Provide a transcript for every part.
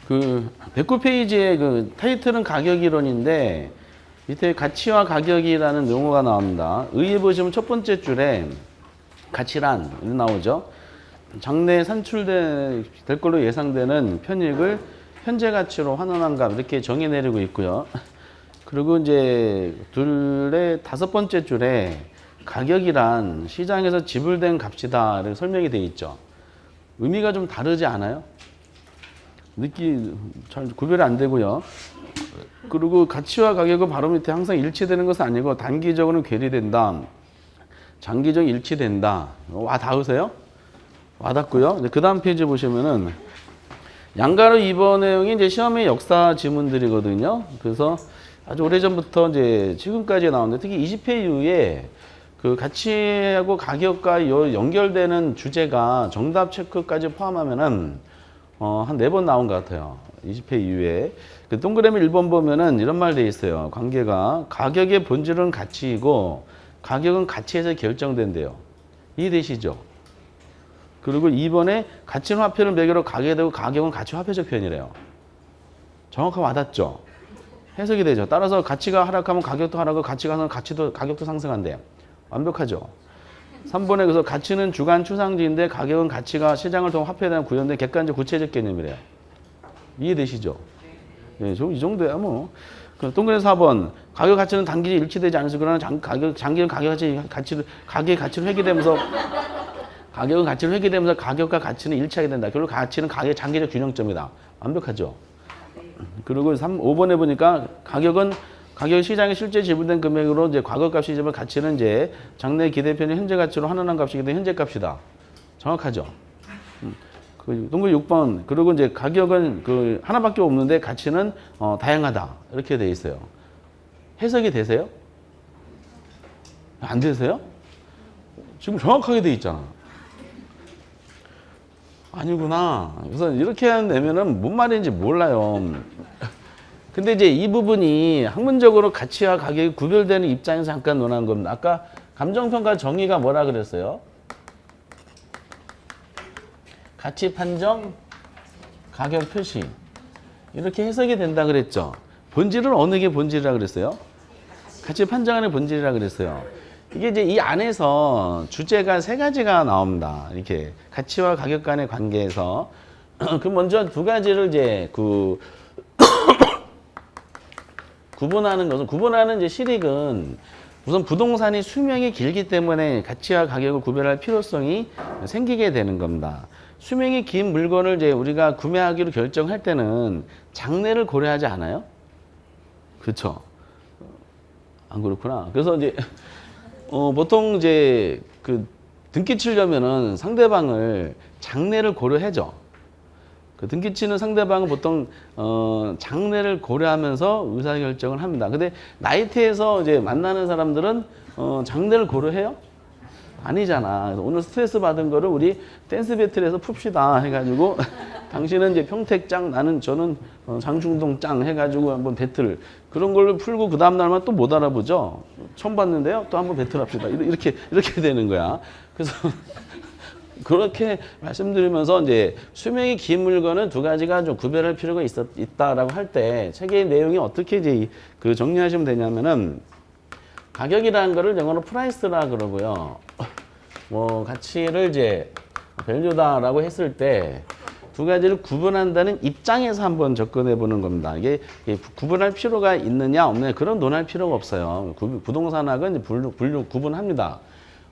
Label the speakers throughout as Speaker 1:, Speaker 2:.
Speaker 1: 그 109페이지의 그 타이틀은 가격이론인데 밑에 가치와 가격이라는 용어가 나옵니다. 의에 보시면 첫 번째 줄에 가치란 나오죠. 장래에 산출될 걸로 예상되는 편익을 현재 가치로 환원한 값 이렇게 정의 내리고 있고요. 그리고 이제 둘의 다섯 번째 줄에 가격이란 시장에서 지불된 값이다 이렇게 설명이 되어 있죠. 의미가 좀 다르지 않아요? 잘 구별이 안 되고요. 그리고 가치와 가격은 바로 밑에 항상 일치되는 것은 아니고 단기적으로는 괴리된다. 장기적 일치된다. 와 닿으세요? 와닿고요. 그 다음 페이지 보시면은 양가로 2번 내용이 이제 시험의 역사 지문들이거든요. 그래서 아주 오래전부터 이제 지금까지 나오는데 특히 20회 이후에 그 가치하고 가격과 연결되는 주제가 정답 체크까지 포함하면은 한 4번 나온 것 같아요. 20회 이후에. 그 동그라미 1번 보면은 이런 말 돼 있어요. 관계가 가격의 본질은 가치이고 가격은 가치에서 결정된대요. 이해되시죠? 그리고 2번에 가치는 화폐를 매개로 가게 되고 가격은 가치 화폐적 표현이래요. 정확하게 와닿죠? 해석이 되죠. 따라서 가치가 하락하면 가격도 하락하고 가치가 상승하면 가격도 상승한대요. 완벽하죠? 3번에 그래서 가치는 주관 추상지인데 가격은 가치가 시장을 통해 화폐에 대한 구현된 객관적 구체적 개념이래요. 이해되시죠? 예, 이 정도야 뭐. 동그라미 4번 가격 가치는 단기적 일치되지 않으서 그러나 장기는 가격의 가치를 회귀되면서 가격은 가치를 회귀되면서 가격과 가치는 일치하게 된다. 결국 가치는 가격의 장기적 균형점이다. 완벽하죠? 그리고 5번에 보니까 가격 시장에 실제 지불된 금액으로 이제 과거값이지만 가치는 이제 장래 기대편의 현재 가치로 환원한 값이기 때문에 현재 값이다. 정확하죠? 동그라미 6번. 그리고 이제 가격은 그 하나밖에 없는데 가치는 다양하다. 이렇게 돼 있어요. 해석이 되세요? 안 되세요? 지금 정확하게 돼 있잖아. 아니구나. 그래서 이렇게 내면은 뭔 말인지 몰라요. 근데 이제 이 부분이 학문적으로 가치와 가격이 구별되는 입장에서 잠깐 논한 겁니다. 아까 감정평가 정의가 뭐라 그랬어요? 가치 판정, 가격 표시. 이렇게 해석이 된다 그랬죠. 본질은 어느 게 본질이라 그랬어요? 가치 판정하는 본질이라 그랬어요. 이게 이제 이 안에서 주제가 3가지가 나옵니다. 이렇게 가치와 가격 간의 관계에서 그 먼저 2가지를 이제 구분하는 것은 구분하는 이제 실익은 우선 부동산이 수명이 길기 때문에 가치와 가격을 구별할 필요성이 생기게 되는 겁니다. 수명이 긴 물건을 이제 우리가 구매하기로 결정할 때는 장래를 고려하지 않아요? 그렇죠? 안 그렇구나. 그래서 이제 보통 이제 그 등기 치려면은 상대방을 장래를 고려하죠. 그 등기 치는 상대방은 보통 장래를 고려하면서 의사결정을 합니다. 근데 나이트에서 이제 만나는 사람들은 장래를 고려해요? 아니잖아. 그래서 오늘 스트레스 받은 거를 우리 댄스 배틀에서 풉시다 해가지고 당신은 이제 평택 짱, 저는 장충동 짱 해가지고 한번 배틀 그런 걸로 풀고 그 다음 날만 또 못 알아보죠. 처음 봤는데요. 또 한번 배틀합시다. 이렇게 되는 거야. 그래서 그렇게 말씀드리면서 이제 수명이 긴 물건은 2가지가 좀 구별할 필요가 있다라고 할 때 책의 내용이 어떻게 이제 그 정리하시면 되냐면은 가격이라는 거를 영어로 프라이스라 그러고요. 뭐 가치를 이제 밸류다라고 했을 때 2가지를 구분한다는 입장에서 한번 접근해 보는 겁니다. 이게 구분할 필요가 있느냐 없느냐 그런 논할 필요가 없어요. 부동산학은 구분합니다.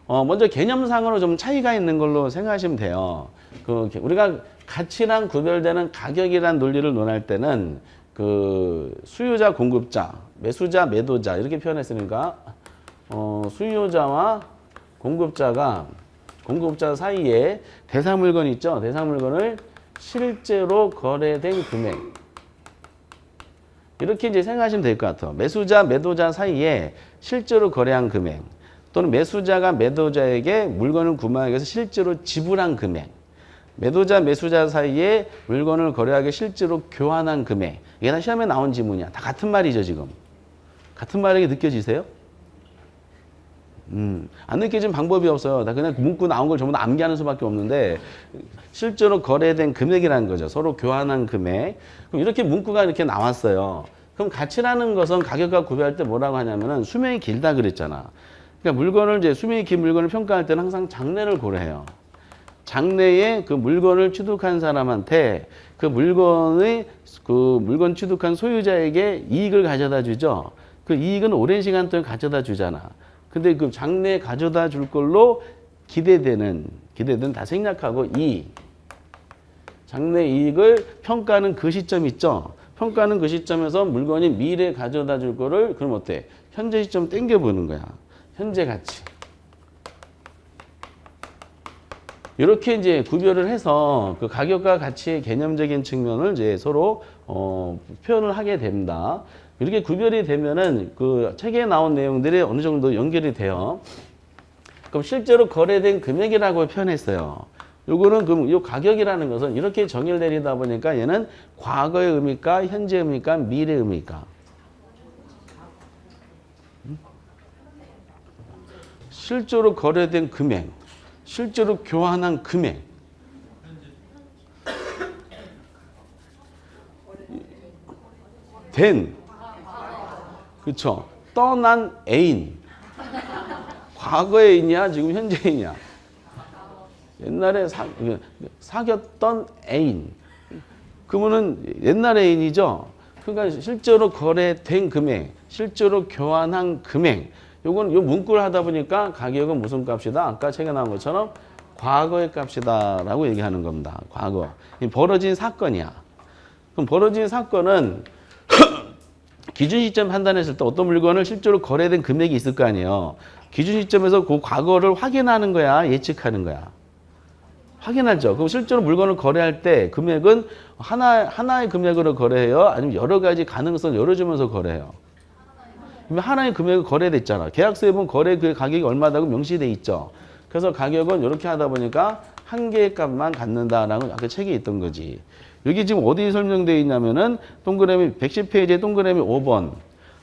Speaker 1: 먼저 개념상으로 좀 차이가 있는 걸로 생각하시면 돼요. 우리가 가치랑 구별되는 가격이란 논리를 논할 때는 수요자, 공급자, 매수자, 매도자 이렇게 표현했으니까 수요자와 공급자 사이에 대상 물건이 있죠. 대상 물건을 실제로 거래된 금액 이렇게 이제 생각하시면 될 것 같아요. 매수자, 매도자 사이에 실제로 거래한 금액 또는 매수자가 매도자에게 물건을 구매하기 위해서 실제로 지불한 금액 매수자 사이에 물건을 거래하기 위해 실제로 교환한 금액 이게 다 시험에 나온 지문이야. 다 같은 말이죠 지금. 같은 말이 느껴지세요? 안 느껴진 방법이 없어요. 다 그냥 문구 나온 걸 전부 다 암기하는 수밖에 없는데 실제로 거래된 금액이라는 거죠. 서로 교환한 금액. 그럼 이렇게 문구가 이렇게 나왔어요. 그럼 가치라는 것은 가격과 구별할 때 뭐라고 하냐면은 수명이 길다 그랬잖아. 그러니까 물건을 이제 수명이 긴 물건을 평가할 때는 항상 장래를 고려해요. 장래에 그 물건을 취득한 사람한테 그 물건 취득한 소유자에게 이익을 가져다 주죠. 그 이익은 오랜 시간 동안 가져다 주잖아. 근데 그 장래에 가져다 줄 걸로 기대되는 다 생략하고 장래 이익을 평가하는 그 시점 있죠. 평가하는 그 시점에서 물건이 미래에 가져다 줄 거를 그럼 어때? 현재 시점 땡겨보는 거야. 현재 가치. 이렇게 이제 구별을 해서 그 가격과 가치의 개념적인 측면을 이제 서로 표현을 하게 됩니다. 이렇게 구별이 되면은 그 책에 나온 내용들이 어느 정도 연결이 돼요. 그럼 실제로 거래된 금액이라고 표현했어요. 요거는 그럼 요 가격이라는 것은 이렇게 정의를 내리다 보니까 얘는 과거의 의미일까, 현재 의미일까, 미래 의미일까? 실제로 거래된 금액, 실제로 교환한 금액. 그쵸. 떠난 애인. 과거의 애인이야? 지금 현재 애인이야? 옛날에 사귀었던 애인. 그러면은 옛날 애인이죠? 그러니까 실제로 거래된 금액, 실제로 교환한 금액. 요건 요 문구를 하다 보니까 가격은 무슨 값이다? 아까 책에 나온 것처럼 과거의 값이다라고 얘기하는 겁니다. 과거. 벌어진 사건이야. 그럼 벌어진 사건은 기준 시점 판단했을 때 어떤 물건을 실제로 거래된 금액이 있을 거 아니에요. 기준 시점에서 그 과거를 확인하는 거야, 예측하는 거야. 확인하죠. 그럼 실제로 물건을 거래할 때 금액은 하나의 금액으로 거래해요? 아니면 여러 가지 가능성을 열어주면서 거래해요? 그러면 하나의 금액이 거래됐잖아. 계약서에 보면 거래 그 가격이 얼마다고 명시돼 있죠. 그래서 가격은 이렇게 하다 보니까 한 개의 값만 갖는다라는 아까 책에 있던 거지. 여기 지금 어디 설명되어 있냐면은 동그라미 110페이지에 동그라미 5번.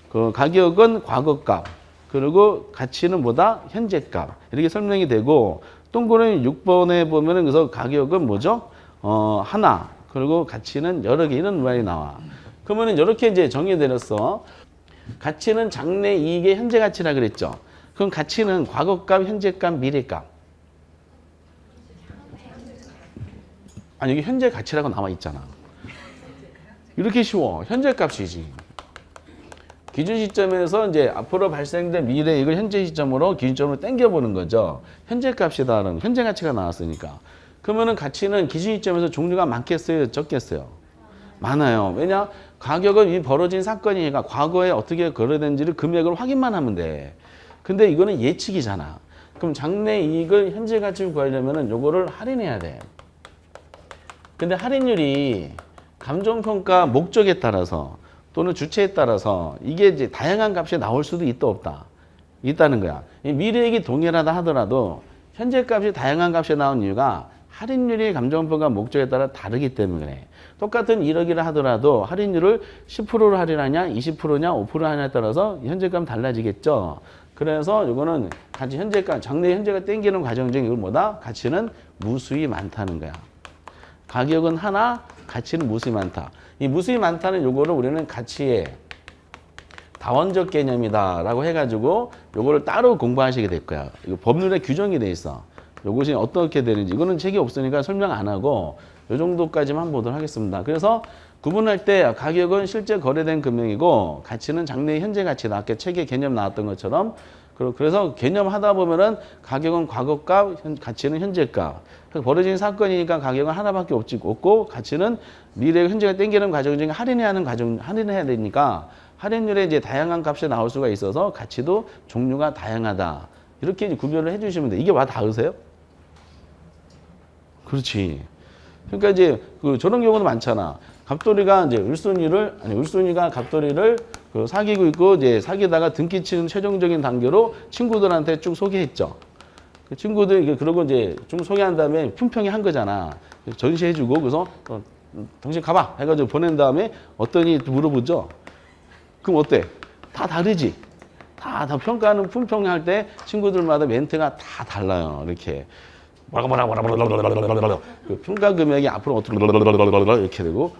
Speaker 1: 그 가격은 과거값. 그리고 가치는 뭐다? 현재값. 이렇게 설명이 되고 동그라미 6번에 보면은 그래서 가격은 뭐죠? 하나. 그리고 가치는 여러 개 이런 말이 나와. 그러면은 이렇게 이제 정의 내렸어. 가치는 장래 이익의 현재 가치라 그랬죠. 그럼 가치는 과거값, 현재값, 미래값. 아니 여기 현재 가치라고 나와 있잖아. 이렇게 쉬워. 현재 값이지. 기준 시점에서 이제 앞으로 발생된 미래 이익을 현재 시점으로 기준점으로 당겨보는 거죠. 현재 값이다라는 현재 가치가 나왔으니까. 그러면은 가치는 기준 시점에서 종류가 많겠어요? 적겠어요? 많아요. 왜냐? 가격은 이 벌어진 사건이니까 과거에 어떻게 거래된지를 금액을 확인만 하면 돼. 근데 이거는 예측이잖아. 그럼 장래 이익을 현재 가치로 구하려면은 요거를 할인해야 돼. 근데 할인율이 감정평가 목적에 따라서 또는 주체에 따라서 이게 이제 다양한 값이 나올 수도 있다 없다. 있다는 거야. 미래액이 동일하다 하더라도 현재 값이 다양한 값이 나온 이유가 할인율이 감정평가 목적에 따라 다르기 때문에 그래. 똑같은 1억이라 하더라도 할인율을 10%로 할인하냐 20%냐 5% 하냐에 따라서 현재값 달라지겠죠. 그래서 이거는 같이 현재값 장래 현재가 땡기는 과정 중에 이걸 뭐다? 가치는 무수히 많다는 거야. 가격은 하나, 가치는 무수히 많다. 이 무수히 많다는 요거를 우리는 가치의 다원적 개념이다라고 해가지고 요거를 따로 공부하시게 될 거야. 이거 법률에 규정이 돼 있어. 요것이 어떻게 되는지 이거는 책이 없으니까 설명 안 하고 요 정도까지만 보도록 하겠습니다. 그래서 구분할 때 가격은 실제 거래된 금액이고 가치는 장래의 현재 가치다. 아까 책에 개념 나왔던 것처럼 그래서 개념 하다 보면은 가격은 과거값, 가치는 현재값. 벌어진 사건이니까 가격은 하나밖에 없고 가치는 미래 현재가 땡기는 과정 중에 할인해야 되니까 할인율에 이제 다양한 값이 나올 수가 있어서 가치도 종류가 다양하다. 이렇게 이제 구별을 해주시면 돼. 이게 와 닿으세요? 그렇지. 그러니까 이제 저런 경우도 많잖아. 갑돌이가 이제 을순이가 갑돌이를 사귀고 있고 이제 사귀다가 등기치는 최종적인 단계로 친구들한테 쭉 소개했죠. 그 친구들 그러고 이제 좀 소개한 다음에 품평이 한 거잖아. 전시해주고 그래서 당신 가봐 해가지고 보낸 다음에 어떠니 물어보죠. 그럼 어때? 다 다르지. 다 평가하는 품평할 때 친구들마다 멘트가 다 달라요. 이렇게. 그 평가 금액이 앞으로 어떻게 이렇게 되고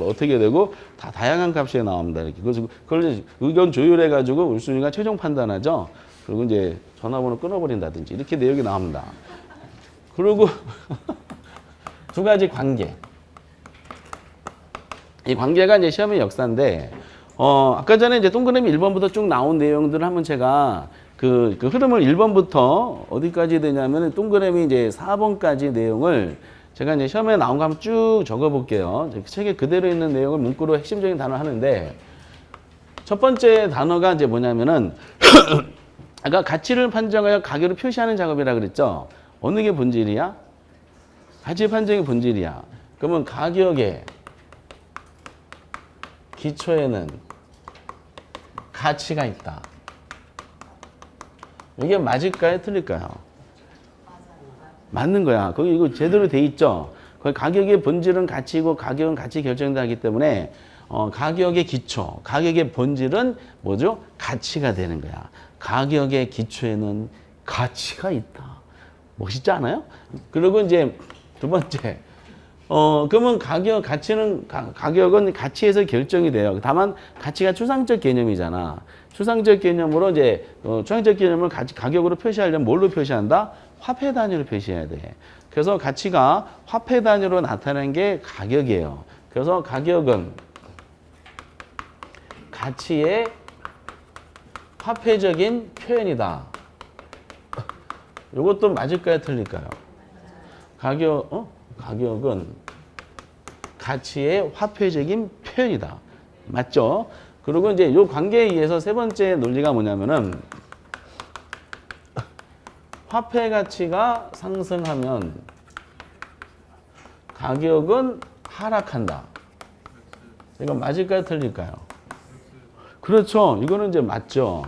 Speaker 1: 어떻게 되고 다 다양한 값이 나옵니다. 이렇게. 그래서 그걸 이제 의견 조율해 가지고 1순위가 최종 판단하죠. 그리고 이제 전화번호 끊어버린다든지 이렇게 내용이 나옵니다. 그리고 두 가지 관계. 이 관계가 이제 시험의 역사인데, 아까 전에 이제 동그라미 1번부터 쭉 나온 내용들을 한번 제가 그 흐름을 1번부터 어디까지 되냐면 동그라미 이제 4번까지 내용을 제가 이제 시험에 나온 거 한번 쭉 적어 볼게요. 책에 그대로 있는 내용을 문구로 핵심적인 단어 하는데, 첫 번째 단어가 이제 뭐냐면은 아까 가치를 판정하여 가격을 표시하는 작업이라 그랬죠. 어느 게 본질이야? 가치 판정이 본질이야. 그러면 가격의 기초에는 가치가 있다. 이게 맞을까요? 틀릴까요? 맞는 거야. 거기 이거 제대로 돼 있죠. 거기 가격의 본질은 가치고 가격은 가치 결정되기 때문에 가격의 기초, 가격의 본질은 뭐죠? 가치가 되는 거야. 가격의 기초에는 가치가 있다. 멋있지 않아요? 그리고 이제 두 번째, 그러면 가격은 가치에서 결정이 돼요. 다만 가치가 추상적 개념이잖아. 추상적 개념으로 이제 추상적 개념을 가격으로 표시하려면 뭘로 표시한다? 화폐 단위로 표시해야 돼. 그래서 가치가 화폐 단위로 나타나는 게 가격이에요. 그래서 가격은 가치의 화폐적인 표현이다. 이것도 맞을까요? 틀릴까요? 가격은 가치의 화폐적인 표현이다. 맞죠? 그리고 이제 이 관계에 의해서 세 번째 논리가 뭐냐면은 화폐 가치가 상승하면 가격은 하락한다. 이건 맞을까요? 틀릴까요? 그렇죠. 이거는 이제 맞죠.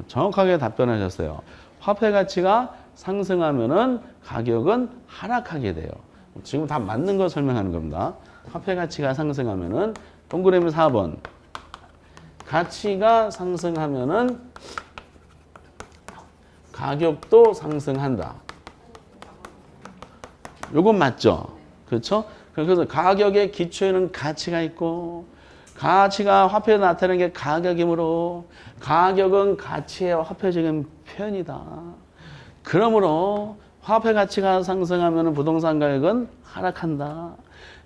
Speaker 1: 정확하게 답변하셨어요. 화폐 가치가 상승하면은 가격은 하락하게 돼요. 지금 다 맞는 거 설명하는 겁니다. 화폐 가치가 상승하면은 동그라미 4번. 가치가 상승하면은 가격도 상승한다. 요건 맞죠? 그렇죠? 그래서 가격의 기초에는 가치가 있고 가치가 화폐에 나타나는 게 가격이므로 가격은 가치의 화폐적인 표현이다. 그러므로 화폐 가치가 상승하면 부동산 가격은 하락한다.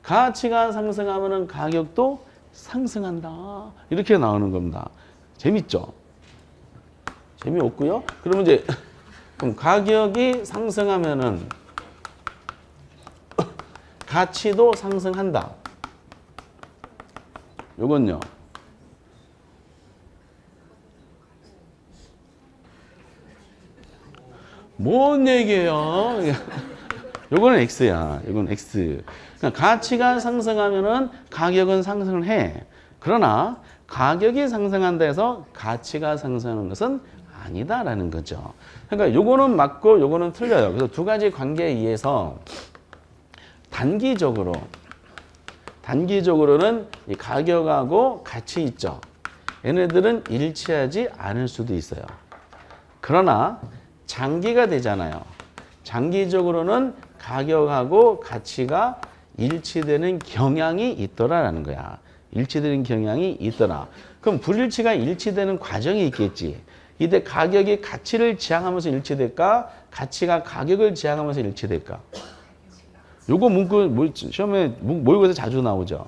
Speaker 1: 가치가 상승하면 가격도 상승한다. 이렇게 나오는 겁니다. 재밌죠? 재미없고요. 그러면 이제 그럼 가격이 상승하면은 가치도 상승한다. 요건요. 뭔 얘기예요? 요거는 X야. 요건 X. 그러니까 가치가 상승하면은 가격은 상승을 해. 그러나 가격이 상승한다 해서 가치가 상승하는 것은 아니다라는 거죠. 그러니까 요거는 맞고 요거는 틀려요. 그래서 두 가지 관계에 의해서 단기적으로는 이 가격하고 가치 있죠. 얘네들은 일치하지 않을 수도 있어요. 그러나 장기가 되잖아요. 장기적으로는 가격하고 가치가 일치되는 경향이 있더라라는 거야. 일치되는 경향이 있더라. 그럼 불일치가 일치되는 과정이 있겠지. 이때 가격이 가치를 지향하면서 일치될까? 가치가 가격을 지향하면서 일치될까? 요거 문구 시험에 모의고사 자주 나오죠.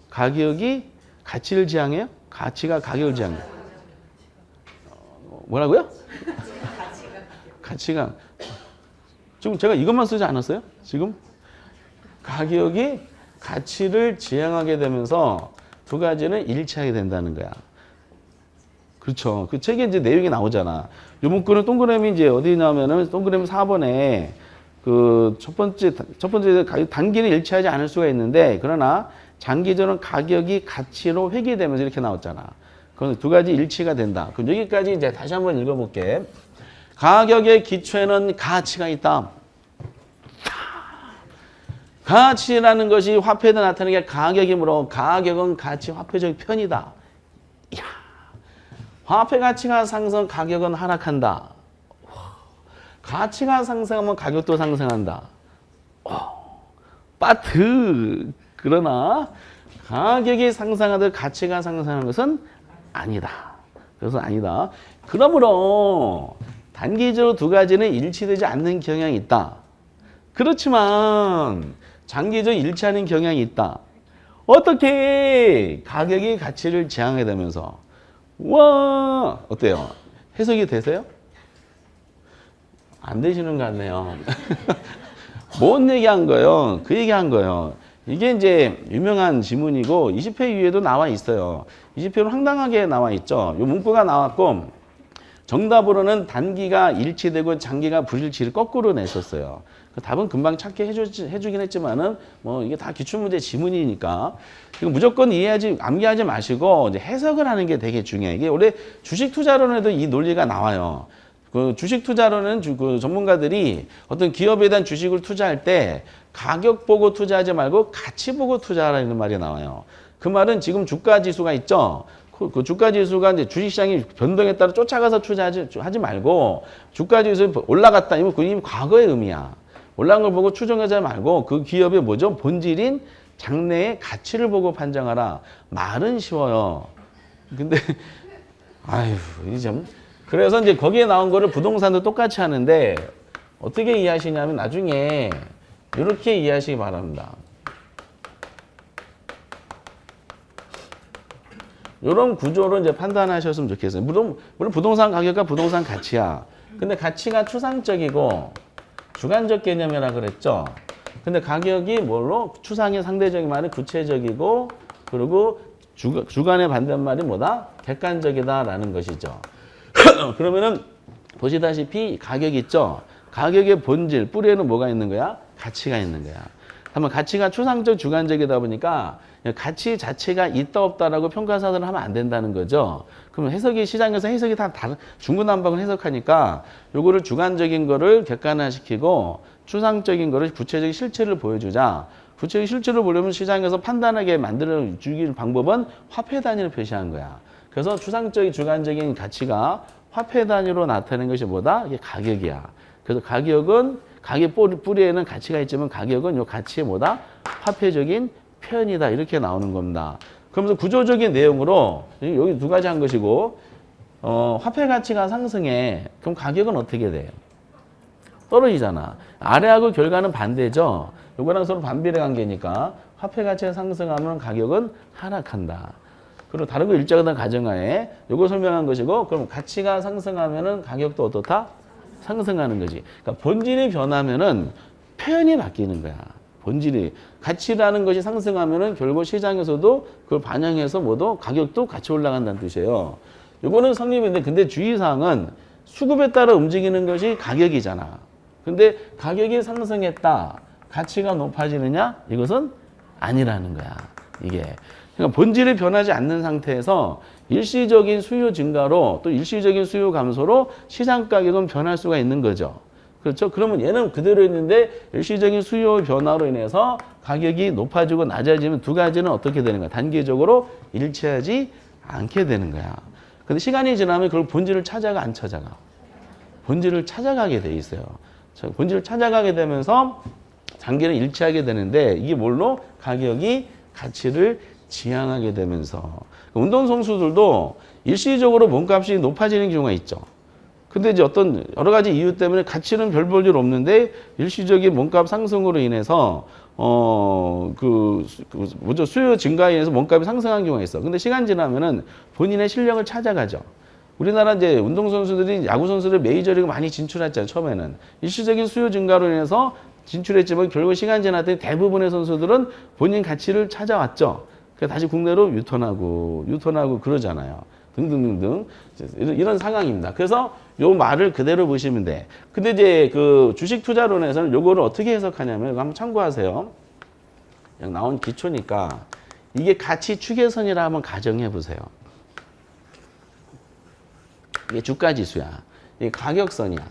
Speaker 1: 가격이 가치를 지향해요? 가치가 가격을 지향해요? 뭐라고요? 가치가 지금 제가 이것만 쓰지 않았어요? 지금 가격이 가치를 지향하게 되면서 두 가지는 일치하게 된다는 거야. 그렇죠. 그 책에 이제 내용이 나오잖아. 요 문구는 동그라미 이제 어디 나오면은 동그라미 4번에 그 첫 번째 가격 단기는 일치하지 않을 수가 있는데 그러나 장기적으로는 가격이 가치로 회귀되면서 이렇게 나왔잖아. 그건 두 가지 일치가 된다. 그럼 여기까지 이제 다시 한번 읽어볼게. 가격의 기초에는 가치가 있다. 가치라는 것이 화폐에 나타나는 게 가격이므로 가격은 가치 화폐적 편이다. 이야. 화폐 가치가 상승, 가격은 하락한다. 가치가 상승하면 가격도 상승한다. 빠트. 그러나 가격이 상승하듯 가치가 상승하는 것은 아니다. 그래서 아니다. 그러므로 단기적으로 두 가지는 일치되지 않는 경향이 있다. 그렇지만 장기적으로 일치하는 경향이 있다. 어떻게 가격이 가치를 지향하게 되면서 와 어때요? 해석이 되세요? 안 되시는 것 같네요. 뭔 얘기한 거예요? 그 얘기한 거예요. 이게 이제 유명한 지문이고 20회 위에도 나와 있어요. 20회로 황당하게 나와 있죠. 이 문구가 나왔고 정답으로는 단기가 일치되고 장기가 불일치를 거꾸로 냈었어요. 답은 금방 찾게 해주긴 했지만은 뭐 이게 다 기출문제 지문이니까 이거 무조건 이해하지 암기하지 마시고 이제 해석을 하는 게 되게 중요해요. 이게 원래 주식 투자론에도 이 논리가 나와요. 그 주식 투자론은 그 전문가들이 어떤 기업에 대한 주식을 투자할 때 가격 보고 투자하지 말고 가치 보고 투자하라는 말이 나와요. 그 말은 지금 주가 지수가 있죠. 그 주가 지수가 이제 주식시장이 변동에 따라 쫓아가서 투자하지 말고 주가 지수 올라갔다 이면 그 이미 과거의 의미야. 올라간 걸 보고 추정하지 말고 그 기업의 뭐죠? 본질인 장래의 가치를 보고 판정하라. 말은 쉬워요. 근데 아유 이 좀 그래서 이제 거기에 나온 거를 부동산도 똑같이 하는데 어떻게 이해하시냐면 나중에 이렇게 이해하시기 바랍니다. 이런 구조로 이제 판단하셨으면 좋겠어요. 물론 부동산 가격과 부동산 가치야. 근데 가치가 추상적이고 주관적 개념이라 그랬죠. 근데 가격이 뭘로? 추상의 상대적인 말은 구체적이고 그리고 주관의 반대말이 뭐다? 객관적이다라는 것이죠. 그러면은 보시다시피 가격 있죠. 가격의 본질 뿌리에는 뭐가 있는 거야? 가치가 있는 거야. 한번 가치가 추상적 주관적이다 보니까 가치 자체가 있다 없다라고 평가사들을 하면 안 된다는 거죠. 그러면 해석이 시장에서 해석이 다 다른 중구난방을 해석하니까 요거를 주관적인 거를 객관화시키고 추상적인 거를 구체적인 실체를 보여주자. 구체적인 실체를 보려면 시장에서 판단하게 만들어 주길 방법은 화폐 단위를 표시한 거야. 그래서 추상적인 주관적인 가치가 화폐 단위로 나타내는 것이 뭐다? 이게 가격이야. 그래서 가격은 가격 뿌리에는 가치가 있지만 가격은 이 가치의 뭐다? 화폐적인 표현이다. 이렇게 나오는 겁니다. 그러면서 구조적인 내용으로 여기 두 가지 한 것이고 화폐 가치가 상승해. 그럼 가격은 어떻게 돼요? 떨어지잖아. 아래하고 결과는 반대죠. 요거랑 서로 반비례 관계니까 화폐 가치가 상승하면 가격은 하락한다. 그리고 다른 거 일정한 가정하에 요거 설명한 것이고 그럼 가치가 상승하면은 가격도 어떻다? 상승하는 거지. 그러니까 본질이 변하면은 표현이 바뀌는 거야. 본질이 가치라는 것이 상승하면은 결국 시장에서도 그걸 반영해서 뭐도 가격도 같이 올라간다는 뜻이에요. 요거는 성립인데 근데 주의사항은 수급에 따라 움직이는 것이 가격이잖아. 근데 가격이 상승했다. 가치가 높아지느냐? 이것은 아니라는 거야. 이게. 그러니까 본질이 변하지 않는 상태에서 일시적인 수요 증가로 또 일시적인 수요 감소로 시장 가격은 변할 수가 있는 거죠. 그렇죠? 그러면 얘는 그대로 있는데 일시적인 수요 변화로 인해서 가격이 높아지고 낮아지면 두 가지는 어떻게 되는 거야? 단기적으로 일치하지 않게 되는 거야. 근데 시간이 지나면 그걸 본질을 찾아가 안 찾아가? 본질을 찾아가게 돼 있어요. 본질을 찾아가게 되면서 장기는 일치하게 되는데 이게 뭘로? 가격이 가치를 지향하게 되면서 운동선수들도 일시적으로 몸값이 높아지는 경우가 있죠. 근데 이제 어떤 여러 가지 이유 때문에 가치는 별 볼 일 없는데 일시적인 몸값 상승으로 인해서 뭐죠? 수요 증가에 의해서 몸값이 상승한 경우가 있어. 근데 시간 지나면은 본인의 실력을 찾아가죠. 우리나라 이제 운동선수들이 야구선수들 메이저리그 많이 진출했잖아요. 처음에는 일시적인 수요 증가로 인해서 진출했지만 결국 시간 지났더니 대부분의 선수들은 본인 가치를 찾아왔죠. 그래서 다시 국내로 유턴하고 그러잖아요. 등등등등 이런 상황입니다. 그래서 요 말을 그대로 보시면 돼. 근데 이제 그 주식 투자론에서는 요거를 어떻게 해석하냐면 이거 한번 참고하세요. 그냥 나온 기초니까 이게 가치 추계선이라 한번 가정해 보세요. 이게 주가 지수야. 이게 가격선이야.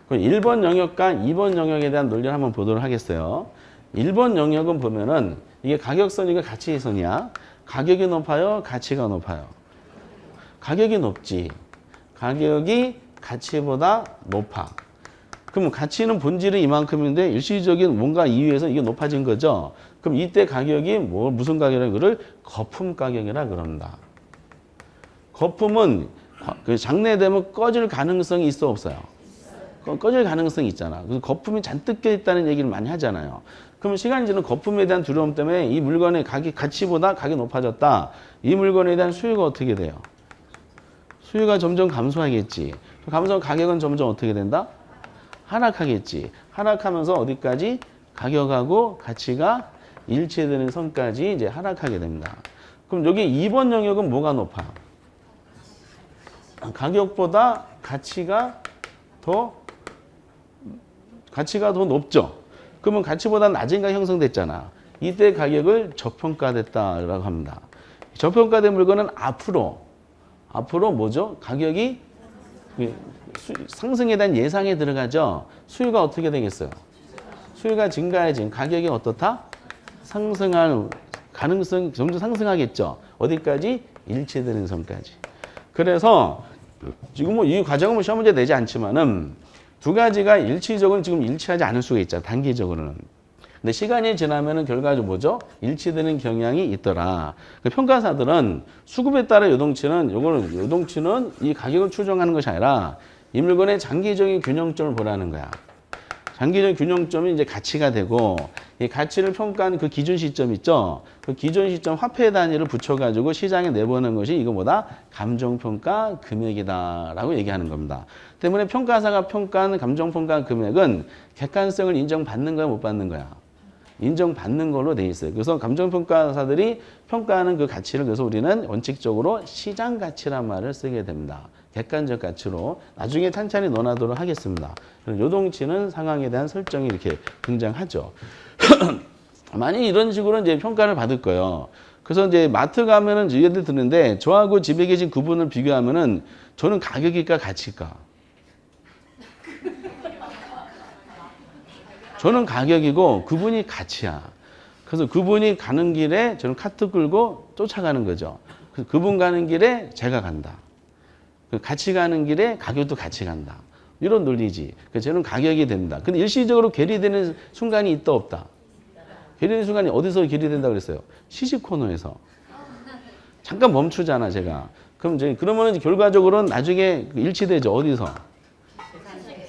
Speaker 1: 그럼 1번 영역과 2번 영역에 대한 논리를 한번 보도록 하겠어요. 1번 영역은 보면은 이게 가격선이가 가치선이야. 가격이 높아요? 가치가 높아요? 가격이 높지. 가격이 가치보다 높아. 그럼 가치는 본질이 이만큼인데 일시적인 뭔가 이유에서 이게 높아진 거죠. 그럼 이때 가격이 무슨 가격이라 그를 거품 가격이라 그런다. 거품은 그 장래되면 꺼질 가능성이 있어 없어요? 꺼질 가능성이 있잖아. 그래서 거품이 잔뜩 껴 있다는 얘기를 많이 하잖아요. 그러면 시간이 지나면 거품에 대한 두려움 때문에 이 물건의 가치보다 가격이 높아졌다. 이 물건에 대한 수요가 어떻게 돼요? 수요가 점점 감소하겠지. 감소하면 가격은 점점 어떻게 된다? 하락하겠지. 하락하면서 어디까지? 가격하고 가치가 일치되는 선까지 이제 하락하게 됩니다. 그럼 여기 2번 영역은 뭐가 높아? 가격보다 가치가 더 높죠. 그러면 가치보다 낮은 가격이 형성됐잖아. 이때 가격을 저평가됐다라고 합니다. 저평가된 물건은 앞으로 뭐죠? 가격이 상승에 대한 예상에 들어가죠. 수요가 어떻게 되겠어요? 수요가 증가해진 가격이 어떻다? 상승할 가능성 점점 상승하겠죠. 어디까지? 일치되는 선까지. 그래서 지금 이 과정은 시험 문제 내지 않지만은 두 가지가 일치적으로 지금 일치하지 않을 수가 있잖아. 단기적으로는. 근데 시간이 지나면은 결과적으로 뭐죠? 일치되는 경향이 있더라. 평가사들은 수급에 따라 요동치는 이 가격을 추정하는 것이 아니라 이 물건의 장기적인 균형점을 보라는 거야. 장기적인 균형점이 이제 가치가 되고 이 가치를 평가하는 그 기준 시점 있죠. 그 기준 시점 화폐 단위를 붙여가지고 시장에 내보는 것이 이거보다 감정평가 금액이다라고 얘기하는 겁니다. 때문에 평가사가 평가하는 감정평가 금액은 객관성을 인정받는 거야, 못 받는 거야? 인정받는 걸로 돼 있어요. 그래서 감정평가사들이 평가하는 그 가치를 그래서 우리는 원칙적으로 시장 가치란 말을 쓰게 됩니다. 객관적 가치로 나중에 탄탄히 논하도록 하겠습니다. 요동치는 상황에 대한 설정이 이렇게 등장하죠. 만약 이런 식으로 이제 평가를 받을 거예요. 그래서 이제 마트 가면은 예를 드는데 저하고 집에 계신 그분을 비교하면은 저는 가격일까 가치일까? 저는 가격이고 그분이 가치야. 그래서 그분이 가는 길에 저는 카트 끌고 쫓아가는 거죠. 그래서 그분 가는 길에 제가 간다. 같이 가는 길에 가격도 같이 간다. 이런 논리지. 그래서 저는 가격이 됩니다. 근데 일시적으로 괴리되는 순간이 있다 없다? 괴리되는 순간이 어디서 괴리된다고 그랬어요? 시식 코너에서. 잠깐 멈추잖아 제가. 그러면 결과적으로는 나중에 일치되죠. 어디서?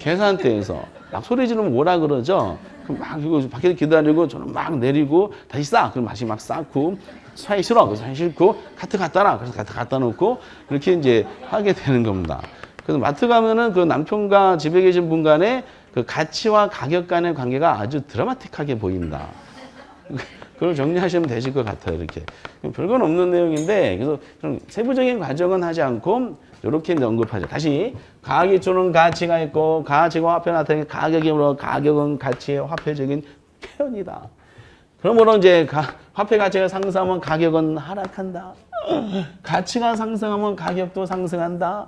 Speaker 1: 계산대에서. 막 소리 지르면 뭐라 그러죠? 그럼 막 이거 밖에서 기다리고 저는 막 내리고 다시 싸. 그럼 다시 막 쌓고 사기 싫어. 그래서 사기 싫고 카트 갖다 놔. 그래서 카트 갖다 놓고 이렇게 이제 하게 되는 겁니다. 그래서 마트 가면은 그 남편과 집에 계신 분 간의 그 가치와 가격 간의 관계가 아주 드라마틱하게 보인다. 그걸 정리하시면 되실 것 같아요. 이렇게. 별건 없는 내용인데 그래서 좀 세부적인 과정은 하지 않고 이렇게 언급하죠. 다시 가격이 주는 가치가 있고 가치가 화폐 나타내는 가격이므로 가격은 가치의 화폐적인 표현이다. 그러므로 이제 화폐 가치가 상승하면 가격은 하락한다. 가치가 상승하면 가격도 상승한다.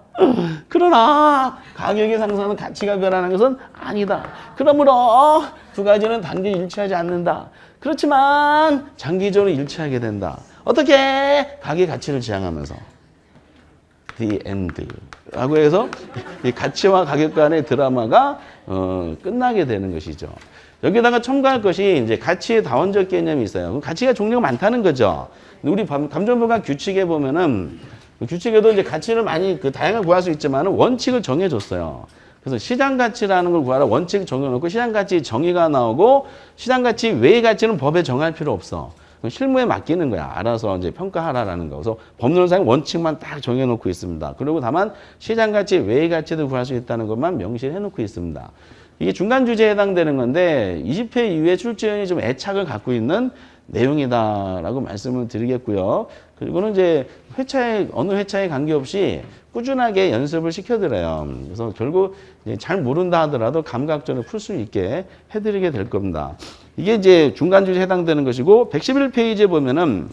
Speaker 1: 그러나 가격이 상승하면 가치가 변하는 것은 아니다. 그러므로 두 가지는 단기 일치하지 않는다. 그렇지만 장기적으로 일치하게 된다. 어떻게? 가격 가치를 지향하면서. The end. 라고 해서 이 가치와 가격 간의 드라마가 끝나게 되는 것이죠. 여기다가 첨가할 것이 이제 가치의 다원적 개념이 있어요. 가치가 종류가 많다는 거죠. 우리 감정평가 규칙에 보면은 규칙에도 이제 가치를 많이 다양하게 구할 수 있지만 원칙을 정해줬어요. 그래서 시장 가치라는 걸 구하라 원칙 정해놓고 시장 가치 정의가 나오고 시장 가치 외의 가치는 법에 정할 필요 없어. 실무에 맡기는 거야. 알아서 이제 평가하라라는 거. 그래서 법률상 원칙만 딱 정해놓고 있습니다. 그리고 다만 시장 가치 외의 가치도 구할 수 있다는 것만 명시해놓고 있습니다. 이게 중간 주제에 해당되는 건데 20회 이후에 출제원이 좀 애착을 갖고 있는 내용이다라고 말씀을 드리겠고요. 그리고는 이제 어느 회차에 관계없이 꾸준하게 연습을 시켜드려요. 그래서 결국 이제 잘 모른다 하더라도 감각적으로 풀 수 있게 해드리게 될 겁니다. 이게 이제 중간 주제에 해당되는 것이고 111페이지에 보면은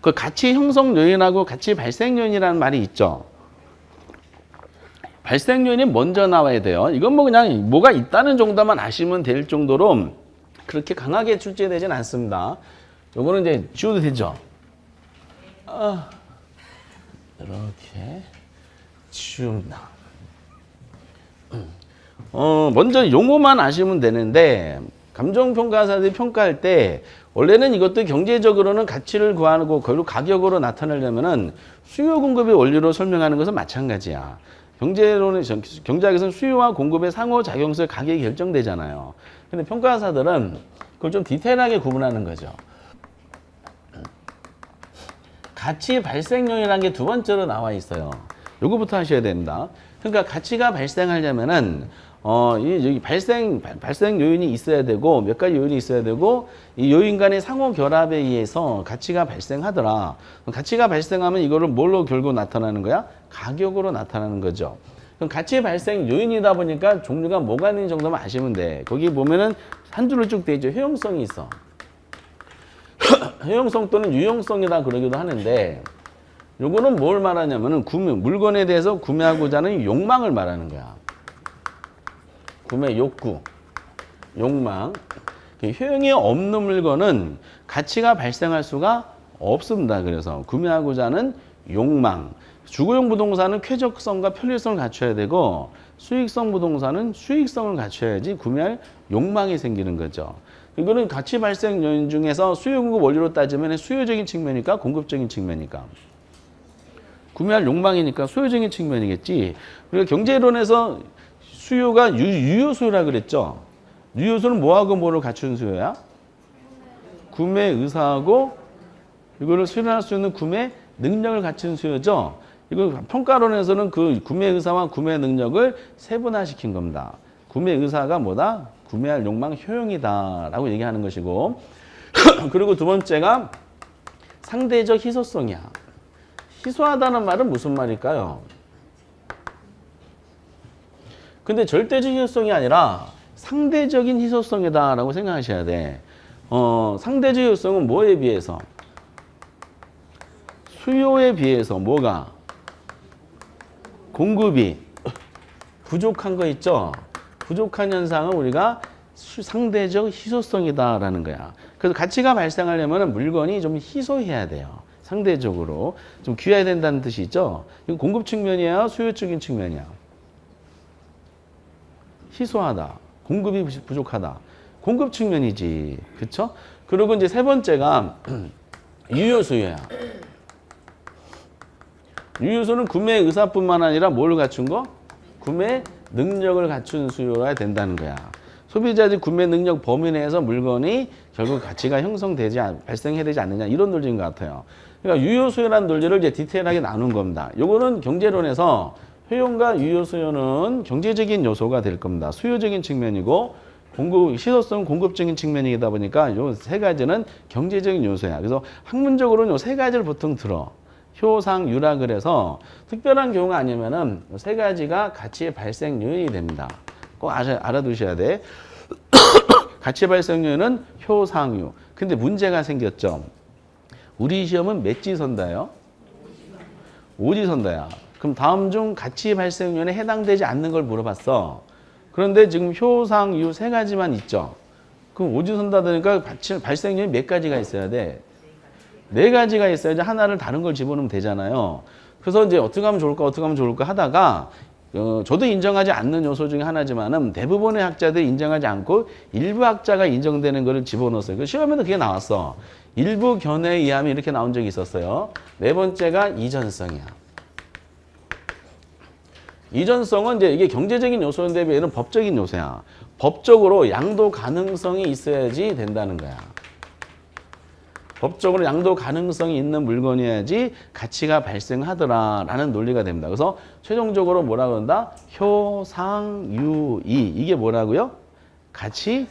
Speaker 1: 그 가치 형성 요인하고 가치 발생 요인이라는 말이 있죠. 발생 요인이 먼저 나와야 돼요. 이건 뭐 그냥 뭐가 있다는 정도만 아시면 될 정도로 그렇게 강하게 출제되진 않습니다. 요거는 이제 지워도 되죠. 이렇게 지운다. 먼저 용어만 아시면 되는데 감정평가사들이 평가할 때 원래는 이것도 경제적으로는 가치를 구하고 결국 가격으로 나타내려면은 수요 공급의 원리로 설명하는 것은 마찬가지야. 경제학에서는 수요와 공급의 상호작용에서 가격이 결정되잖아요. 근데 평가사들은 그걸 좀 디테일하게 구분하는 거죠. 가치 발생률이라는 게 두 번째로 나와 있어요. 요거부터 하셔야 됩니다. 그러니까 가치가 발생하려면은 여기 발생 요인이 있어야 되고 몇 가지 요인이 있어야 되고 이 요인 간의 상호 결합에 의해서 가치가 발생하더라. 가치가 발생하면 이거를 뭘로 결국 나타나는 거야? 가격으로 나타나는 거죠. 그럼 가치 발생 요인이다 보니까 종류가 뭐가 있는지 정도만 아시면 돼. 거기 보면은 한 줄로 쭉 돼 있죠. 효용성이 있어. 효용성 또는 유용성이다 그러기도 하는데 요거는 뭘 말하냐면은 물건에 대해서 구매하고자 하는 욕망을 말하는 거야. 구매 욕구, 욕망. 효용이 없는 물건은 가치가 발생할 수가 없습니다. 그래서 구매하고자 하는 욕망. 주거용 부동산은 쾌적성과 편리성을 갖춰야 되고 수익성 부동산은 수익성을 갖춰야지 구매할 욕망이 생기는 거죠. 이거는 가치 발생 요인 중에서 수요 공급 원리로 따지면 수요적인 측면이니까 공급적인 측면이니까. 구매할 욕망이니까 수요적인 측면이겠지. 우리가 경제론에서 수요가 유효수요라 그랬죠. 유효수는 뭐하고 뭐를 갖춘 수요야? 구매 의사하고 이거를 수련할 수 있는 구매 능력을 갖춘 수요죠. 이거 평가론에서는 그 구매 의사와 구매 능력을 세분화시킨 겁니다. 구매 의사가 뭐다? 구매할 욕망 효용이다라고 얘기하는 것이고 그리고 두 번째가 상대적 희소성이야. 희소하다는 말은 무슨 말일까요? 근데 절대적 희소성이 아니라 상대적인 희소성이다라고 생각하셔야 돼. 상대적 희소성은 뭐에 비해서? 수요에 비해서 뭐가? 공급이 부족한 거 있죠? 부족한 현상은 우리가 상대적 희소성이다라는 거야. 그래서 가치가 발생하려면 물건이 좀 희소해야 돼요. 상대적으로. 좀 귀해야 된다는 뜻이 있죠? 이건 공급 측면이야? 수요적인 측면이야? 희소하다. 공급이 부족하다. 공급 측면이지. 그쵸? 그리고 이제 세 번째가 유효수요야. 유효수는 구매 의사뿐만 아니라 뭘 갖춘 거? 구매 능력을 갖춘 수요가 된다는 거야. 소비자들이 구매 능력 범위 내에서 물건이 결국 가치가 발생해야 되지 않느냐 이런 논리인 것 같아요. 그러니까 유효수요라는 논리를 이제 디테일하게 나눈 겁니다. 요거는 경제론에서 효용과 유효수요는 경제적인 요소가 될 겁니다. 수요적인 측면이고 희소성은 공급적인 측면이다 보니까 요 세 가지는 경제적인 요소야. 그래서 학문적으로는 요 세 가지를 보통 들어. 효상유라 그래서 특별한 경우가 아니면은 세 가지가 가치의 발생 요인이 됩니다. 꼭 알아두셔야 돼. 가치 발생 요인은 효상유. 근데 문제가 생겼죠. 우리 시험은 몇 지선다요? 5지선다야. 그럼 다음 중 가치 발생 요인에 해당되지 않는 걸 물어봤어. 그런데 지금 효상유 세 가지만 있죠. 그럼 5지선다 되니까 발생 요인 몇 가지가 있어야 돼? 네 가지가 있어야지 하나를 다른 걸 집어넣으면 되잖아요. 그래서 이제 어떻게 하면 좋을까 하다가 저도 인정하지 않는 요소 중에 하나지만은 대부분의 학자들이 인정하지 않고 일부 학자가 인정되는 거를 집어넣었어요. 그 시험에도 그게 나왔어. 일부 견해에 의하면 이렇게 나온 적이 있었어요. 네 번째가 이전성이야. 이전성은 이제 이게 경제적인 요소인데 얘는 법적인 요소야. 법적으로 양도 가능성이 있어야지 된다는 거야. 법적으로 양도 가능성이 있는 물건이어야지 가치가 발생하더라라는 논리가 됩니다. 그래서 최종적으로 뭐라 그런다? 효상유이. 이게 뭐라고요? 가치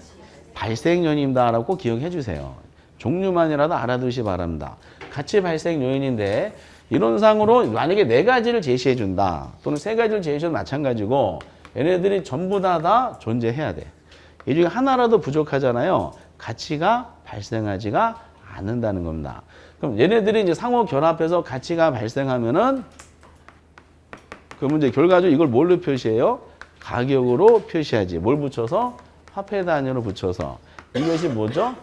Speaker 1: 발생 요인입니다라고 꼭 기억해 주세요. 종류만이라도 알아두시 바랍니다. 가치 발생 요인인데 이론상으로 만약에 네 가지를 제시해 준다. 또는 세 가지를 제시해도 마찬가지고 얘네들이 전부 다 존재해야 돼. 이 중에 하나라도 부족하잖아요. 가치가 발생하지가 않는다는 겁니다. 그럼 얘네들이 이제 상호 결합해서 가치가 발생하면은 그러면 이제 결과적으로 이걸 뭘로 표시해요? 가격으로 표시하지. 뭘 붙여서? 화폐 단위로 붙여서. 이것이 뭐죠?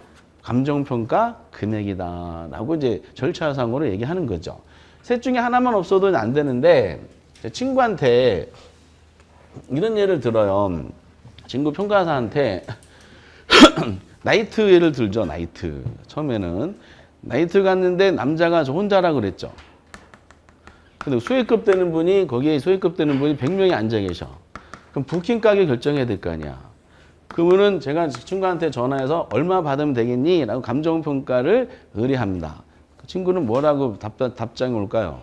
Speaker 1: 감정평가 금액이다. 라고 이제 절차상으로 얘기하는 거죠. 셋 중에 하나만 없어도 안 되는데 제 친구한테 이런 예를 들어요. 친구 평가사한테 나이트 예를 들죠. 나이트. 처음에는 나이트 갔는데 남자가 저 혼자라 그랬죠. 근데 소위급 되는 분이 거기에 소위급 되는 분이 100명이 앉아 계셔. 그럼 부킹 가격 결정해야 될 거 아니야. 그러면은 제가 친구한테 전화해서 얼마 받으면 되겠니? 라고 감정평가를 의뢰합니다. 그 친구는 뭐라고 답장이 올까요?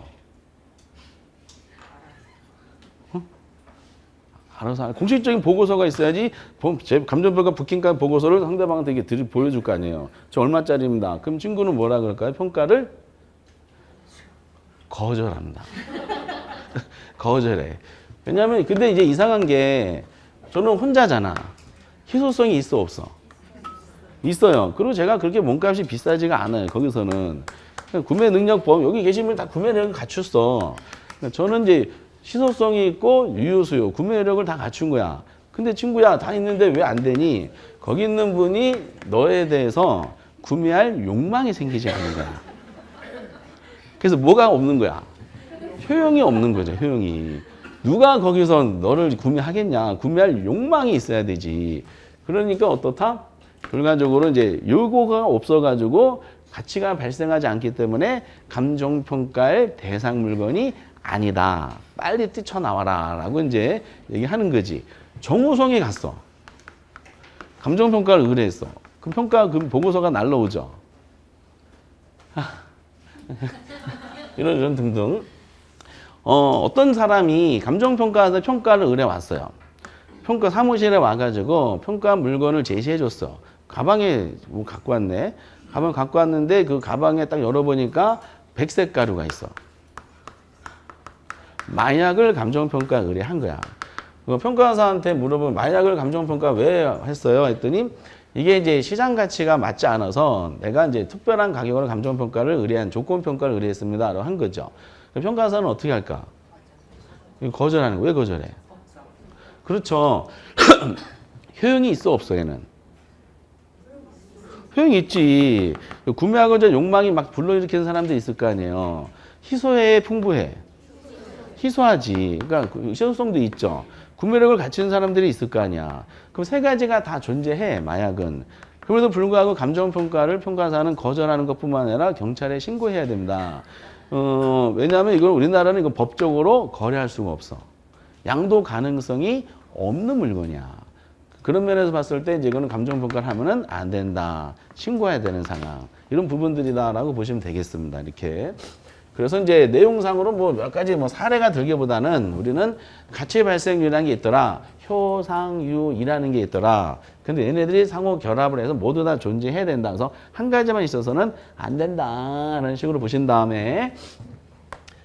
Speaker 1: 알아서 공식적인 보고서가 있어야지. 제 감정평가 부킹가 보고서를 상대방한테 이렇게 보여줄 거 아니에요. 저 얼마짜리입니다. 그럼 친구는 뭐라 그럴까요? 평가를 거절합니다. 거절해. 왜냐면 근데 이제 이상한 게 저는 혼자잖아. 희소성이 있어 없어? 있어요. 그리고 제가 그렇게 몸값이 비싸지가 않아요. 거기서는 구매 능력 여기 계신 분 다 구매 능력을 갖췄어. 저는 이제 희소성이 있고 유효수요, 구매력을 다 갖춘 거야. 근데 친구야 다 있는데 왜 안 되니? 거기 있는 분이 너에 대해서 구매할 욕망이 생기지 않는 거야. 그래서 뭐가 없는 거야? 효용이 없는 거죠. 효용이. 누가 거기서 너를 구매하겠냐? 구매할 욕망이 있어야 되지. 그러니까 어떻다? 결과적으로 이제 요거가 없어가지고 가치가 발생하지 않기 때문에 감정평가의 대상 물건이 아니다. 빨리 뛰쳐나와라. 라고 이제 얘기하는 거지. 정우성이 갔어. 감정평가를 의뢰했어. 그 평가, 그 보고서가 날라오죠. 이런 등등. 어떤 사람이 감정평가에서 평가를 의뢰 왔어요. 평가 사무실에 와가지고 평가 물건을 제시해 줬어. 가방에 뭐 갖고 왔네. 가방 갖고 왔는데 그 가방에 딱 열어보니까 백색 가루가 있어. 마약을 감정평가 의뢰한 거야. 평가사한테 물어보면 마약을 감정평가 왜 했어요? 했더니 이게 이제 시장 가치가 맞지 않아서 내가 이제 특별한 가격으로 감정평가를 의뢰한 조건평가를 의뢰했습니다. 라고 한 거죠. 평가사는 어떻게 할까? 거절하는 거. 왜 거절해? 그렇죠. 효용이 있어 없어 얘는? 효용이 있지. 구매하고자 욕망이 막 불러일으키는 사람들이 있을 거 아니에요. 희소해, 풍부해? 희소하지. 그러니까 희소성도 있죠. 구매력을 갖추는 사람들이 있을 거 아니야. 그럼 세 가지가 다 존재해, 마약은. 그럼에도 불구하고 감정평가를 평가사는 거절하는 것뿐만 아니라 경찰에 신고해야 됩니다. 왜냐하면 이걸 우리나라는 이거 법적으로 거래할 수가 없어. 양도 가능성이 없는 물건이야. 그런 면에서 봤을 때 이제 이거는 감정평가를 하면은 안 된다. 신고해야 되는 상황. 이런 부분들이다라고 보시면 되겠습니다. 이렇게. 그래서 이제 내용상으로 뭐 몇 가지 뭐 사례가 들기보다는 우리는 가치 발생률이라는 게 있더라. 효상유이라는 게 있더라. 근데 얘네들이 상호 결합을 해서 모두 다 존재해야 된다. 그래서 한 가지만 있어서는 안 된다라는 식으로 보신 다음에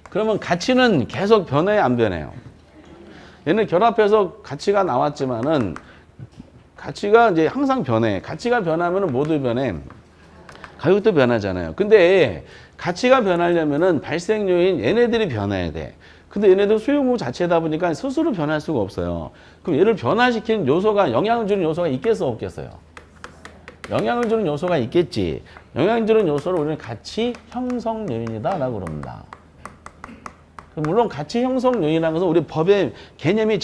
Speaker 1: 그러면 가치는 계속 변해요, 안 변해요? 얘는 결합해서 가치가 나왔지만은 가치가 이제 항상 변해. 가치가 변하면은 모두 변해. 가격도 변하잖아요. 근데 가치가 변하려면은 발생 요인 얘네들이 변해야 돼. 근데 얘네들 수요무 자체다 보니까 스스로 변할 수가 없어요. 그럼 얘를 변화시키는 요소가, 영향을 주는 요소가 있겠어 없겠어요? 영향을 주는 요소가 있겠지. 영향을 주는 요소를 우리는 가치 형성 요인이다 라고 그럽니다. 물론 가치 형성 요인이라는 것은 우리 법의 개념이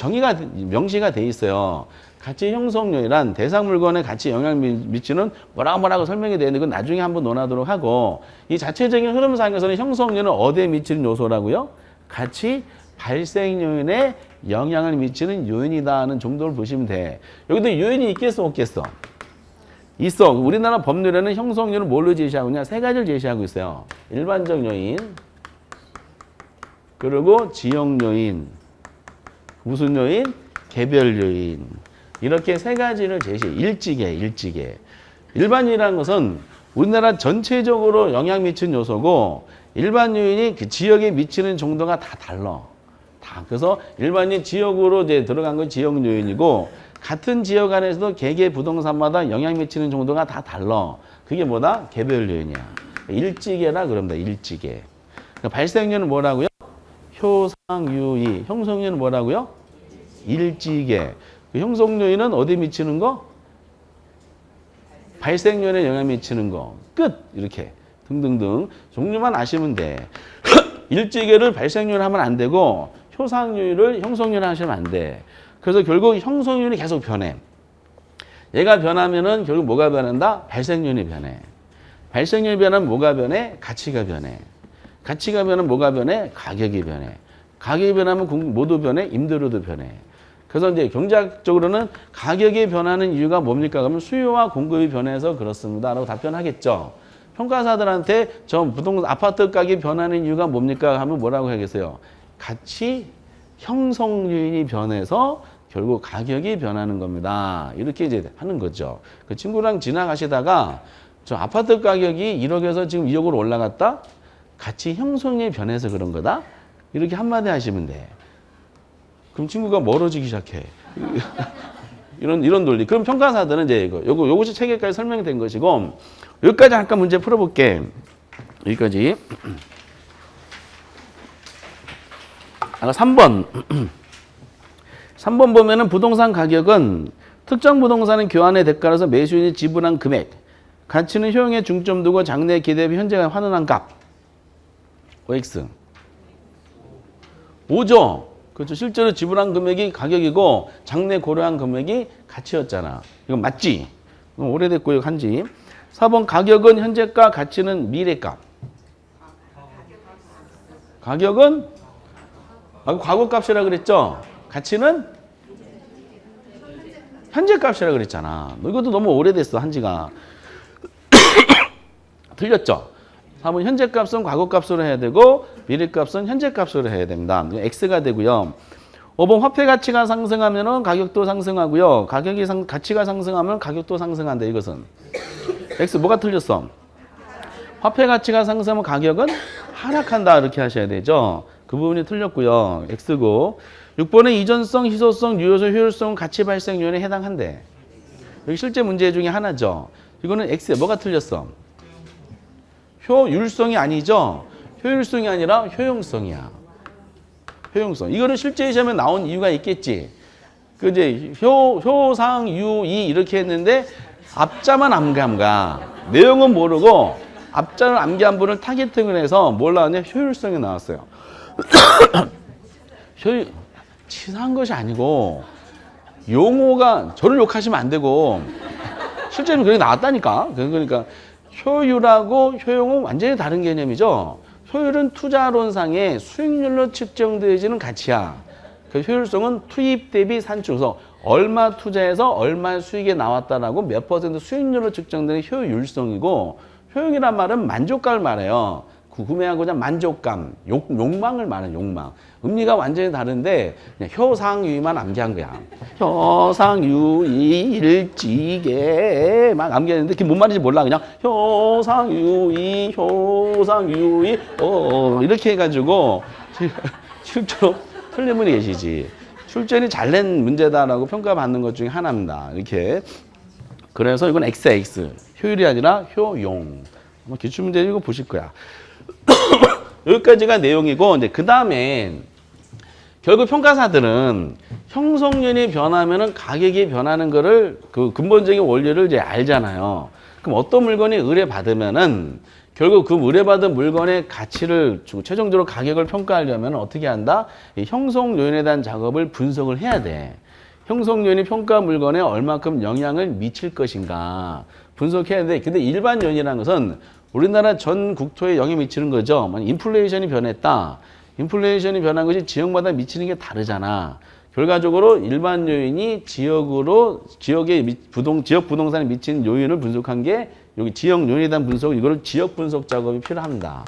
Speaker 1: 명시가 돼 있어요. 가치 형성 요인이란 대상 물건에 가치 영향을 미치는 뭐라고 설명이 되는데 그건 나중에 한번 논하도록 하고, 이 자체적인 흐름상에서는 형성 요인은 어디에 미치는 요소라고요? 가치 발생 요인에 영향을 미치는 요인이다는 정도를 보시면 돼. 여기도 요인이 있겠어 없겠어? 있어. 우리나라 법률에는 형성 요인을 뭘로 제시하고 있냐? 세 가지를 제시하고 있어요. 일반적 요인, 그리고 지역 요인, 무슨 요인? 개별 요인. 이렇게 세 가지를 일찍해. 일반이라는 것은 우리나라 전체적으로 영향 미치는 요소고, 일반 요인이 그 지역에 미치는 정도가 다 달라. 그래서 일반인 지역으로 이제 들어간 건 지역 요인이고, 같은 지역 안에서도 개개 부동산마다 영향 미치는 정도가 다 달라. 그게 뭐다? 개별 요인이야. 일찍해라 그럽니다. 일찍해. 그러니까 발생 요인은 뭐라고요? 효상유이. 형성 요인은 뭐라고요? 일찍해. 그 형성 요인은 어디 미치는 거? 발생 요인에 영향 미치는 거. 끝. 이렇게 등등등 종류만 아시면 돼. 일지계를 발생률 하면 안 되고 효상률을 형성률 하시면 안 돼. 그래서 결국 형성률이 계속 변해. 얘가 변하면은 결국 뭐가 변한다? 발생률이 변해. 발생률이 변하면 뭐가 변해? 가치가 변해. 가치가 변하면 뭐가 변해? 가격이 변해. 가격이 변하면 뭐도 변해? 임대료도 변해. 그래서 이제 경제학적으로는 가격이 변하는 이유가 뭡니까? 그러면 수요와 공급이 변해서 그렇습니다. 라고 답변하겠죠. 평가사들한테 저 부동산 아파트 가격이 변하는 이유가 뭡니까? 하면 뭐라고 하겠어요? 가치 형성 요인이 변해서 결국 가격이 변하는 겁니다. 이렇게 이제 하는 거죠. 그 친구랑 지나가시다가 저 아파트 가격이 1억에서 지금 2억으로 올라갔다? 가치 형성이 변해서 그런 거다? 이렇게 한마디 하시면 돼. 그럼 친구가 멀어지기 시작해. 이런 논리. 그럼 평가사들은 이제 요것이 체계까지 설명된 것이고, 여기까지 잠깐 문제 풀어볼게. 여기까지. 3번. 3번 보면은 부동산 가격은 특정 부동산의 교환의 대가로서 매수인이 지불한 금액, 가치는 효용에 중점 두고 장래 기대 대비 현재가 환원한 값. OX. 5죠. 그렇죠. 실제로 지불한 금액이 가격이고 장래 고려한 금액이 가치였잖아. 이건 맞지? 오래됐고 이거 한지. 4번 가격은 현재가, 가치는 미래값. 가격은 과거값이라 그랬죠. 가치는 현재값이라 그랬잖아. 이것도 너무 오래됐어 한지가. 틀렸죠. 3번 현재값은 과거값으로 해야 되고 미래값은 현재값으로 해야 됩니다. X가 되고요. 5번 화폐 가치가 상승하면 가격도 상승하고요. 가치가 상승하면 가격도 상승한다. 이것은 X 뭐가 틀렸어? 화폐 가치가 상승하면 가격은 하락한다. 이렇게 하셔야 되죠. 그 부분이 틀렸고요. X고. 6번에 이전성, 희소성, 유효성, 효율성, 가치 발생 요인에 해당한대. 여기 실제 문제 중에 하나죠. 이거는 X에 뭐가 틀렸어? 효율성이 아니죠. 효율성이 아니라 효용성이야. 효용성. 이거는 실제 시험에 나온 이유가 있겠지. 그 이제 효상, 유, 이 이렇게 했는데 앞자만 암기함가. 내용은 모르고 앞자를 암기한 분을 타겟팅을 해서 뭘 나왔냐? 효율성이 나왔어요. 치사한 것이 아니고 용어가 저를 욕하시면 안 되고 실제로 그렇게 나왔다니까. 그러니까 효율하고 효용은 완전히 다른 개념이죠. 효율은 투자론상의 수익률로 측정되어지는 가치야. 그 효율성은 투입 대비 산출. 그래서 얼마 투자해서 얼마 수익이 나왔다라고 몇 퍼센트 수익률로 측정되는 효율성이고, 효용이란 말은 만족감을 말해요. 구매하고자 만족감, 욕망을 말해요. 욕망. 의미가 완전히 다른데 그냥 효상유의만 암기한 거야. 효상유의 일지계 막 암기했는데 그게 뭔 말인지 몰라. 그냥 효상유의 이렇게 해가지고 실제로 틀린 분이 계시지. 출제는 잘 낸 문제다라고 평가받는 것 중에 하나입니다. 이렇게. 그래서 이건 XX. 효율이 아니라 효용. 아마 기출문제 이거 보실 거야. 여기까지가 내용이고, 이제 그 다음에 결국 평가사들은 형성률이 변하면은 가격이 변하는 거를 그 근본적인 원리를 이제 알잖아요. 그럼 어떤 물건이 의뢰받으면은 결국 그 의뢰받은 물건의 가치를 주고 최종적으로 가격을 평가하려면 어떻게 한다? 이 형성 요인에 대한 작업을 분석을 해야 돼. 형성 요인이 평가 물건에 얼마큼 영향을 미칠 것인가 분석해야 돼. 근데 일반 요인이라는 것은 우리나라 전 국토에 영향을 미치는 거죠. 인플레이션이 변했다. 인플레이션이 변한 것이 지역마다 미치는 게 다르잖아. 결과적으로 일반 요인이 지역의 지역 부동산에 미치는 요인을 분석한 게 여기 지역 요인에 대한 분석, 이거를 지역 분석 작업이 필요합니다.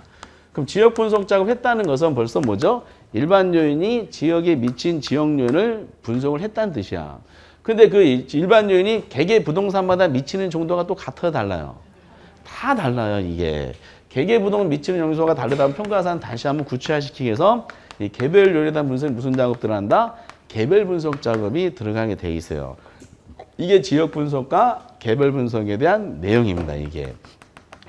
Speaker 1: 그럼 지역 분석 작업을 했다는 것은 벌써 뭐죠? 일반 요인이 지역에 미친 지역 요인을 분석을 했다는 뜻이야. 근데 그 일반 요인이 개개 부동산마다 미치는 정도가 또 같아 달라요. 다 달라요, 이게. 개개 부동산 미치는 영수가 다르다면 평가사는 다시 한번 구체화시키기 위해서 이 개별 요인에 대한 분석이 무슨 작업 들어간다? 개별 분석 작업이 들어가게 돼 있어요. 이게 지역 분석과 개별 분석에 대한 내용입니다, 이게.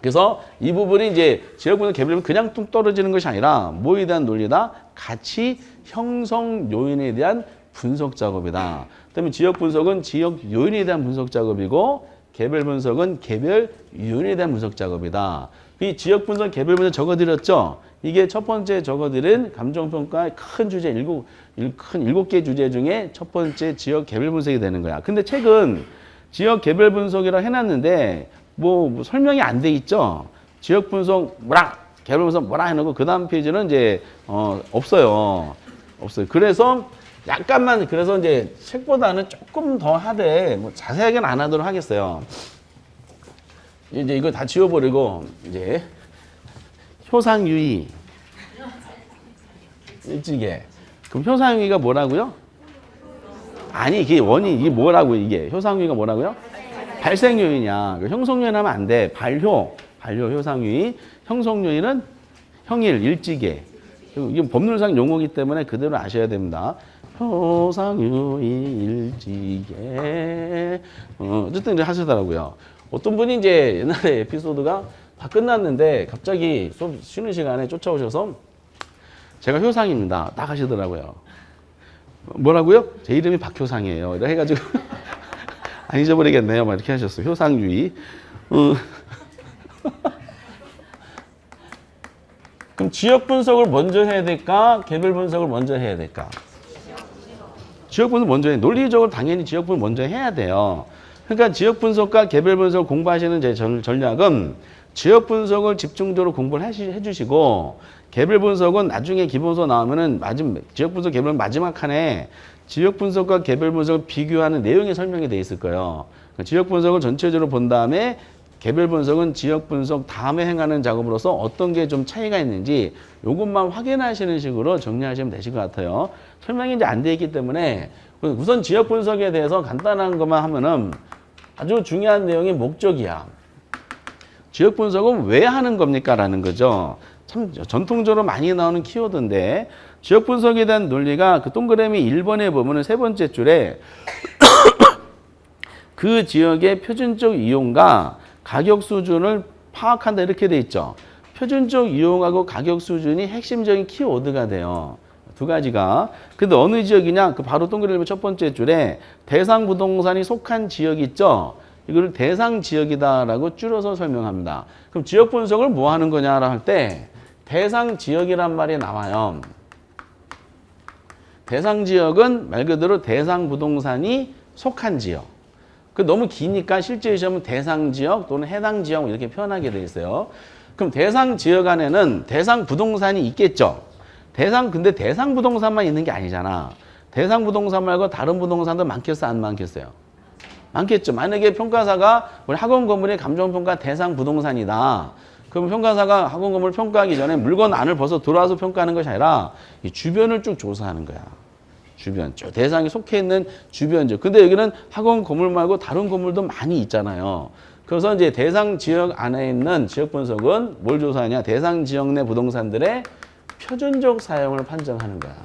Speaker 1: 그래서 이 부분이 이제 지역 분석, 개별 분석 그냥 뚝 떨어지는 것이 아니라 뭐에 대한 논리다? 가치 형성 요인에 대한 분석 작업이다. 그다음에 지역 분석은 지역 요인에 대한 분석 작업이고, 개별 분석은 개별 요인에 대한 분석 작업이다. 이 지역 분석, 개별 분석 적어드렸죠? 이게 첫 번째 적어드린 감정평가의 큰 주제, 큰 7개 주제 중에 첫 번째 지역 개별 분석이 되는 거야. 근데 책은 지역 개별 분석이라고 해놨는데 뭐 설명이 안 돼 있죠. 지역 분석 뭐라, 개별 분석 뭐라 해놓고 그 다음 페이지는 이제 없어요. 그래서 약간만, 그래서 이제 책보다는 조금 더 하되 뭐 자세하게는 안 하도록 하겠어요. 이제 이거 다 지워버리고 이제 효상유의 일찍에. 그럼 효상유의가 뭐라고요? 아니 이게 이게 뭐라고, 이게 효상유의가 뭐라고요? 발생요인이야. 형성요인 하면 안 돼. 발효 효상유의. 형성요인은 형일 일찍에. 이게 법률상 용어이기 때문에 그대로 아셔야 됩니다. 효상유의 일찍에. 어쨌든 이제 하시더라고요. 어떤 분이 이제 옛날에 에피소드가 다 끝났는데 갑자기 수업 쉬는 시간에 쫓아오셔서 제가 효상입니다. 딱 하시더라고요. 뭐라고요? 제 이름이 박효상이에요. 이래 해가지고 안 잊어버리겠네요. 막 이렇게 하셨어요. 효상유의. 그럼 지역 분석을 먼저 해야 될까? 개별 분석을 먼저 해야 될까? 지역 분석 먼저 해. 논리적으로 당연히 지역 분석 먼저 해야 돼요. 그러니까 지역 분석과 개별 분석을 공부하시는 제 전략은 지역 분석을 집중적으로 공부를 해주시고 개별 분석은 나중에 기본서 나오면은 지역 분석 개별 마지막 칸에 지역 분석과 개별 분석을 비교하는 내용이 설명이 돼 있을 거예요. 그러니까 지역 분석을 전체적으로 본 다음에 개별 분석은 지역 분석 다음에 행하는 작업으로서 어떤 게 좀 차이가 있는지 이것만 확인하시는 식으로 정리하시면 되실 것 같아요. 설명이 이제 안 돼 있기 때문에 우선 지역 분석에 대해서 간단한 것만 하면은 아주 중요한 내용이 목적이야. 지역 분석은 왜 하는 겁니까? 라는 거죠. 참 전통적으로 많이 나오는 키워드인데 지역 분석에 대한 논리가 그 동그라미 1번에 보면은 세 번째 줄에 그 지역의 표준적 이용과 가격 수준을 파악한다 이렇게 돼 있죠. 표준적 이용하고 가격 수준이 핵심적인 키워드가 돼요. 두 가지가. 근데 어느 지역이냐? 그 바로 동그라미 첫 번째 줄에 대상 부동산이 속한 지역이 있죠. 이걸 대상 지역이다라고 줄여서 설명합니다. 그럼 지역 분석을 뭐 하는 거냐라 할 때 대상 지역이란 말이 나와요. 대상 지역은 말 그대로 대상 부동산이 속한 지역. 그 너무 기니까 실제 시험은 대상 지역 또는 해당 지역 이렇게 표현하게 돼 있어요. 그럼 대상 지역 안에는 대상 부동산이 있겠죠. 근데 대상 부동산만 있는 게 아니잖아. 대상 부동산 말고 다른 부동산도 많겠어, 안 많겠어요? 많겠죠. 만약에 평가사가 우리 학원 건물의 감정평가 대상 부동산이다. 그럼 평가사가 학원 건물 평가하기 전에 물건 안을 벗어 들어와서 평가하는 것이 아니라 이 주변을 쭉 조사하는 거야. 주변, 대상이 속해 있는 주변적. 근데 여기는 학원 건물 말고 다른 건물도 많이 있잖아요. 그래서 이제 대상 지역 안에 있는 지역 분석은 뭘 조사하냐? 대상 지역 내 부동산들의 표준적 사용을 판정하는 거야.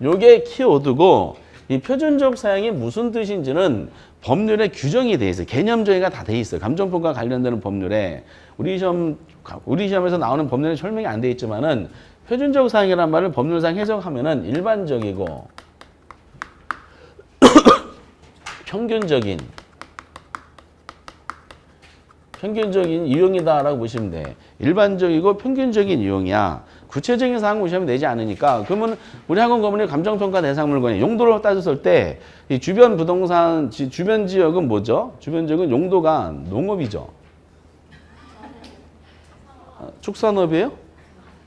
Speaker 1: 요게 키워드고 이 표준적 사용이 무슨 뜻인지는 법률에 규정이 돼 있어요. 개념 정의가 다 돼 있어요. 감정평가 관련되는 법률에 우리 시험에서 나오는 법률에 설명이 안 돼 있지만은 표준적 사용이란 말을 법률상 해석하면은 일반적이고 평균적인 이용이다라고 보시면 돼. 일반적이고 평균적인 이용이야. 구체적인 사항 보시면 되지 않으니까 그러면 우리 학원 건물의 감정평가 대상 물건의 용도로 따졌을 때 이 주변 부동산, 주변 지역은 뭐죠? 주변 지역은 용도가 농업이죠. 축산업이에요?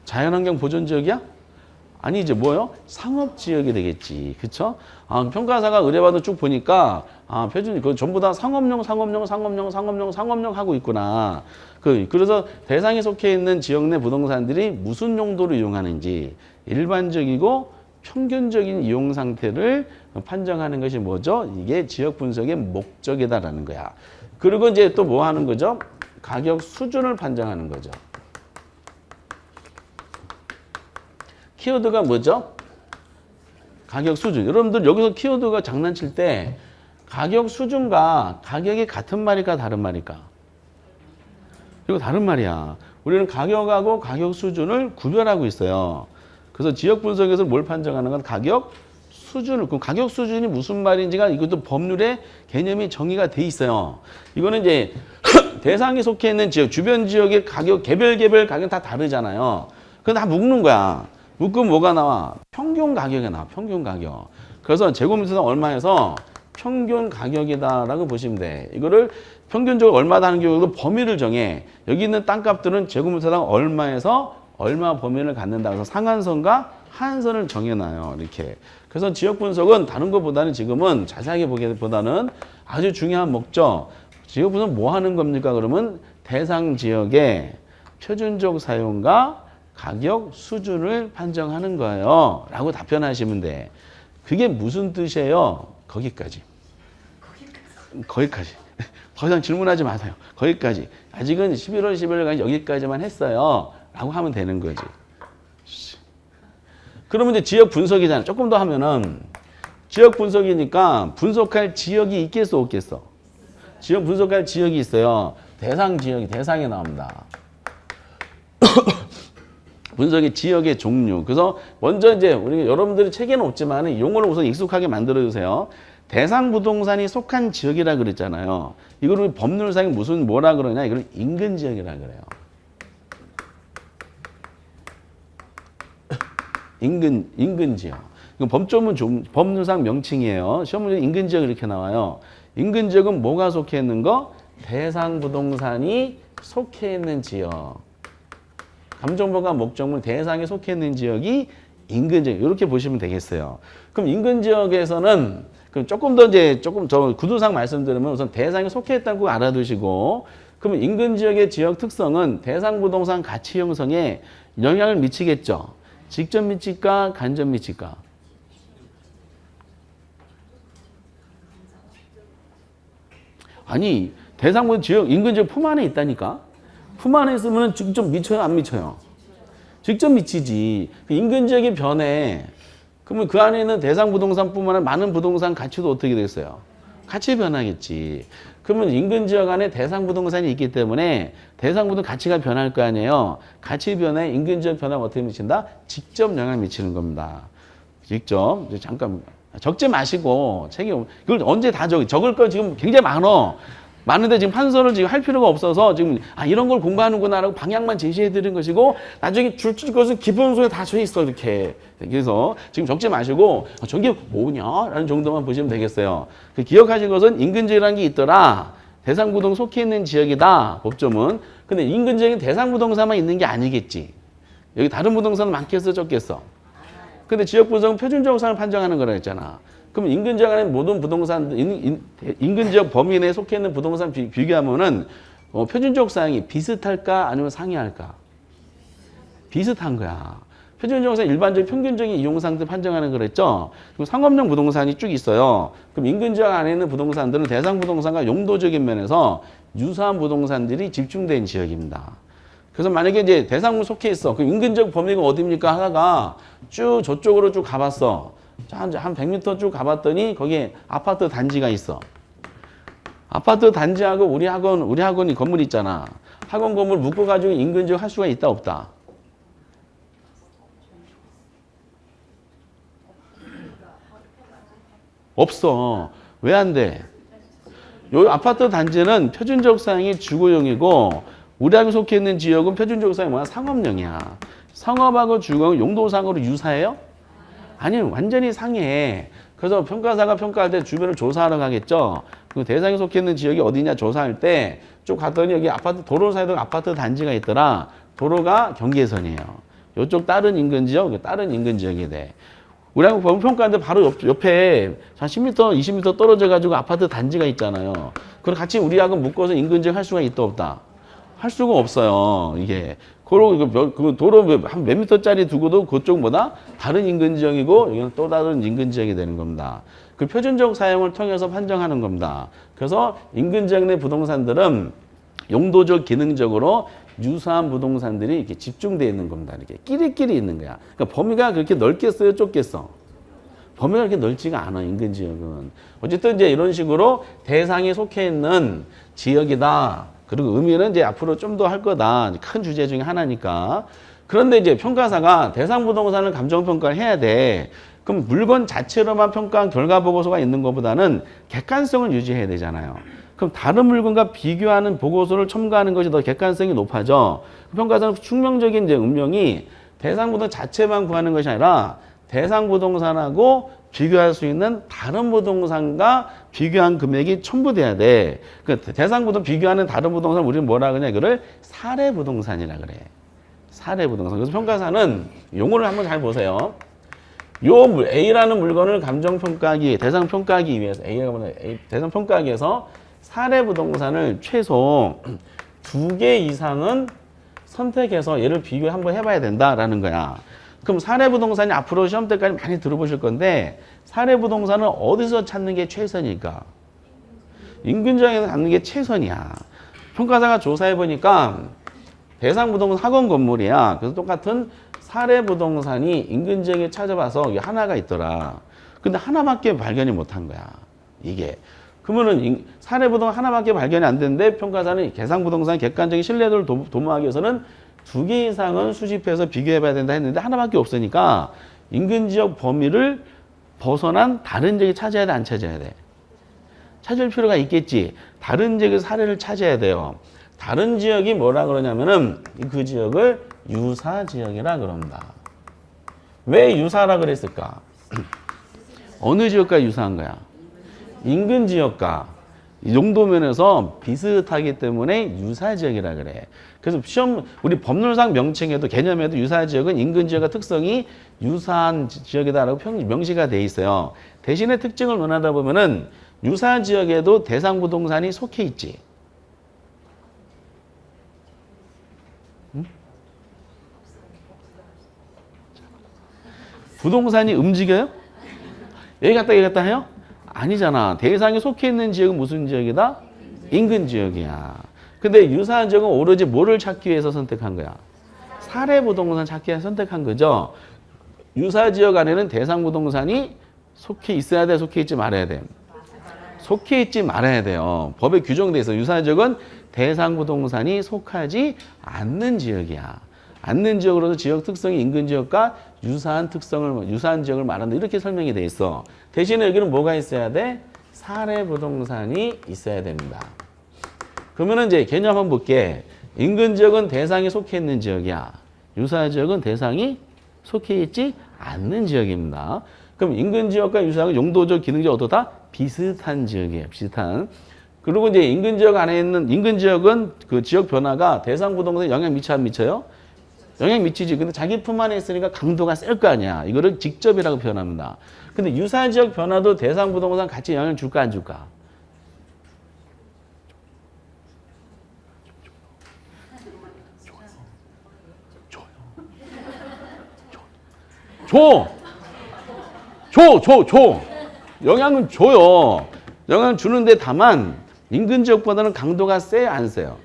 Speaker 1: 자연환경 보존 지역이야? 아니 이제 뭐요? 상업 지역이 되겠지. 그쵸? 평가사가 의뢰받아 쭉 보니까 표준 그 전부 다 상업용 하고 있구나. 그래서 대상에 속해 있는 지역 내 부동산들이 무슨 용도로 이용하는지 일반적이고 평균적인 이용 상태를 판정하는 것이 뭐죠? 이게 지역 분석의 목적이다라는 거야. 그리고 이제 또 뭐 하는 거죠? 가격 수준을 판정하는 거죠. 키워드가 뭐죠? 가격 수준. 여러분들 여기서 키워드가 장난칠 때 가격 수준과 가격이 같은 말일까 다른 말일까? 이거 다른 말이야. 우리는 가격하고 가격 수준을 구별하고 있어요. 그래서 지역 분석에서 뭘 판정하는 건 가격 수준을. 그럼 가격 수준이 무슨 말인지가 이것도 법률에 개념이 정의가 돼 있어요. 이거는 이제 대상이 속해 있는 지역, 주변 지역의 가격, 개별 가격 다 다르잖아요. 그거 다 묶는 거야. 묶으면 뭐가 나와? 평균 가격이 나와, 평균 가격. 그래서 제곱미터당 얼마에서 평균 가격이다라고 보시면 돼. 이거를 평균적으로 얼마다 하는 경우도 범위를 정해. 여기 있는 땅값들은 제곱미터당 얼마에서 얼마 범위를 갖는다. 그래서 상한선과 하한선을 정해놔요. 이렇게. 그래서 지역 분석은 다른 것보다는 지금은 자세하게 보기보다는 아주 중요한 목적. 지역 분석 뭐 하는 겁니까? 그러면 대상 지역의 표준적 사용과 가격 수준을 판정하는 거예요. 라고 답변하시면 돼. 그게 무슨 뜻이에요? 거기까지. 더 이상 질문하지 마세요. 거기까지. 아직은 11월, 12월까지 여기까지만 했어요. 라고 하면 되는 거지. 그러면 이제 지역 분석이잖아. 조금 더 하면은 지역 분석이니까 분석할 지역이 있겠어, 없겠어? 지역 분석할 지역이 있어요. 대상 지역이 대상에 나옵니다. 분석의 지역의 종류. 그래서 먼저 이제 우리 여러분들이 책에는 없지만 용어를 우선 익숙하게 만들어 주세요. 대상 부동산이 속한 지역이라 그랬잖아요. 이거를 법률상에 무슨 뭐라 그러냐? 이걸 인근 지역이라 그래요. 인근 지역. 이건 법조문 법률상 명칭이에요. 시험 문제 인근 지역 이렇게 나와요. 인근 지역은 뭐가 속해 있는 거? 대상 부동산이 속해 있는 지역. 감정보가 목적물 대상에 속해 있는 지역이 인근 지역. 이렇게 보시면 되겠어요. 그럼 인근 지역에서는 그럼 조금 저 구두상 말씀드리면 우선 대상에 속해 있다는 거 알아두시고, 그러면 인근 지역의 지역 특성은 대상 부동산 가치 형성에 영향을 미치겠죠. 직접 미칠까, 간접 미칠까? 아니, 대상 부동산 지역 인근 지역 품 안에 있다니까. 품 안에 있으면 직접 미쳐요, 안 미쳐요? 직접 미치지. 인근 지역이 변해. 그러면 그 안에 있는 대상 부동산뿐만 아니라 많은 부동산 가치도 어떻게 됐어요? 같이 변하겠지. 그러면 인근 지역 안에 대상 부동산이 있기 때문에 대상 부동산 가치가 변할 거 아니에요. 가치 변화에 인근 지역 변화가 어떻게 미친다? 직접 영향을 미치는 겁니다. 직접. 잠깐 적지 마시고 책이 이걸 언제 다 적을 거 지금 굉장히 많은데 지금 판서를 지금 할 필요가 없어서 지금 이런 걸 공부하는구나라고 방향만 제시해 드린 것이고, 나중에 줄 것은 기본소에 다 써 있어 이렇게. 그래서 지금 적지 마시고 저게 뭐냐라는 정도만 보시면 되겠어요. 기억하실 것은 인근 지역이라는 게 있더라. 대상 부동산 속해 있는 지역이다. 법조문. 근데 인근 지역에 대상 부동산만 있는 게 아니겠지. 여기 다른 부동산은 많겠어, 적겠어? 근데 지역 분석은 표준적 사용을 판정하는 거라 했잖아. 그럼 인근 지역 안에 모든 부동산, 인근 지역 범위 내에 속해 있는 부동산 비교하면은 표준적 사용이 비슷할까 아니면 상이할까? 비슷한 거야. 표준적 사용 일반적인 평균적인 이용 상태 판정하는 거랬죠. 그리고 상업용 부동산이 쭉 있어요. 그럼 인근 지역 안에 있는 부동산들은 대상 부동산과 용도적인 면에서 유사한 부동산들이 집중된 지역입니다. 그래서 만약에 이제 대상부 속해 있어. 그 인근 지역 범위가 어디입니까? 하다가 쭉 저쪽으로 쭉 가봤어. 한 100m 쭉 가봤더니 거기에 아파트 단지가 있어. 아파트 단지하고 우리 학원이 건물 있잖아. 학원 건물 묶어가지고 인근 지역 할 수가 있다, 없다? 없어. 왜 안 돼? 요 아파트 단지는 표준적 사용이 주거용이고, 우리 학교 속해 있는 지역은 표준적 사용이 뭐야? 상업용이야. 상업하고 주거용 용도상으로 유사해요? 아니, 완전히 상해. 그래서 평가사가 평가할 때 주변을 조사하러 가겠죠. 그 대상에 속해 있는 지역이 어디냐 조사할 때 쭉 갔더니 여기 아파트 도로 사이에 아파트 단지가 있더라. 도로가 경계선이에요. 이쪽 다른 인근 지역, 다른 인근 지역이 돼. 우리하고 법평가하는데 바로 옆에 한 10m, 20m 떨어져 가지고 아파트 단지가 있잖아요. 그걸 같이 우리하고 묶어서 인근 지역 할 수가 있다, 없다? 할 수가 없어요. 이게. 그 도로 한 몇 미터짜리 두고도 그쪽보다 다른 인근 지역이고, 여기는 또 다른 인근 지역이 되는 겁니다. 그 표준적 사용을 통해서 판정하는 겁니다. 그래서 인근 지역 내 부동산들은 용도적, 기능적으로 유사한 부동산들이 이렇게 집중되어 있는 겁니다. 이렇게 끼리끼리 있는 거야. 그러니까 범위가 그렇게 넓겠어요, 좁겠어? 범위가 그렇게 넓지가 않아, 인근 지역은. 어쨌든 이제 이런 식으로 대상에 속해 있는 지역이다. 그리고 의미는 이제 앞으로 좀 더 할 거다. 큰 주제 중에 하나니까. 그런데 이제 평가사가 대상 부동산을 감정평가를 해야 돼. 그럼 물건 자체로만 평가한 결과 보고서가 있는 것보다는 객관성을 유지해야 되잖아요. 그럼 그럼 다른 물건과 비교하는 보고서를 첨가하는 것이 더 객관성이 높아져. 평가사는 충명적인 이제 음명이 대상 부동산 자체만 구하는 것이 아니라 대상 부동산하고 비교할 수 있는 다른 부동산과 비교한 금액이 첨부돼야 돼. 그 대상 부동산 비교하는 다른 부동산 우리는 뭐라 그러냐 이거를 사례 부동산이라 그래. 사례 부동산. 그래서 평가사는 용어를 한번 잘 보세요. 요 A라는 물건을 감정 평가하기, 대상 평가하기 위해서 대상 평가하기 위해서 사례 부동산을 최소 2개 이상은 선택해서 얘를 비교 한번 해봐야 된다라는 거야. 그럼 사례 부동산이 앞으로 시험 때까지 많이 들어보실 건데 사례 부동산은 어디서 찾는 게 최선일까? 인근 지역에서 찾는 게 최선이야. 평가사가 조사해 보니까 대상 부동산 학원 건물이야. 그래서 똑같은 사례 부동산이 인근 지역에 찾아봐서 이게 하나가 있더라. 근데 하나밖에 발견이 못한 거야. 이게. 그러면은 사례 부동산 하나밖에 발견이 안 되는데 평가사는 대상 부동산 객관적인 신뢰도를 도모하기 위해서는 2개 이상은 수집해서 비교해봐야 된다 했는데 하나밖에 없으니까 인근 지역 범위를 벗어난 다른 지역이 찾아야 돼, 안 찾아야 돼? 찾을 필요가 있겠지. 다른 지역의 사례를 찾아야 돼요. 다른 지역이 뭐라 그러냐면은 그 지역을 유사 지역이라 그럽니다. 왜 유사라 그랬을까? 어느 지역과 유사한 거야? 인근 지역과 이 정도 면에서 비슷하기 때문에 유사 지역이라 그래. 그래서 시험 우리 법률상 명칭에도 개념에도 유사 지역은 인근 지역과 특성이 유사한 지역이다라고 명시가 돼 있어요. 대신에 특징을 논하다 보면은 유사 지역에도 대상 부동산이 속해 있지. 응? 부동산이 움직여요? 여기 갔다 여기 갔다 해요? 아니잖아. 대상이 속해 있는 지역은 무슨 지역이다? 인근 지역이야. 근데 유사한 지역은 오로지 뭐를 찾기 위해서 선택한 거야? 사례 부동산 찾기 위해서 선택한 거죠. 유사 지역 안에는 대상 부동산이 속해 있어야 돼, 속해 있지 말아야 돼? 속해 있지 말아야 돼요. 법에 규정돼 있어. 유사 지역은 대상 부동산이 속하지 않는 지역이야. 않는 지역으로서 지역 특성이 인근 지역과 유사한 지역을 말한다. 이렇게 설명이 돼 있어. 대신에 여기는 뭐가 있어야 돼? 사례 부동산이 있어야 됩니다. 그러면은 이제 개념 한번 볼게. 인근 지역은 대상이 속해 있는 지역이야. 유사 지역은 대상이 속해 있지 않는 지역입니다. 그럼 인근 지역과 유사한 용도적, 기능적 어떠다? 비슷한 지역이에요. 비슷한. 그리고 이제 인근 지역 안에 있는 인근 지역은 그 지역 변화가 대상 부동산에 영향 미쳐 안 미쳐요? 영향 미치지. 근데 자기 품 안에 있으니까 강도가 셀 거 아니야. 이거를 직접이라고 표현합니다. 근데 유사 지역 변화도 대상 부동산 같이 영향을 줄까 안 줄까? 줘. 영향은 줘요. 영향을 주는데 다만 인근 지역보다는 강도가 세요, 안 세요?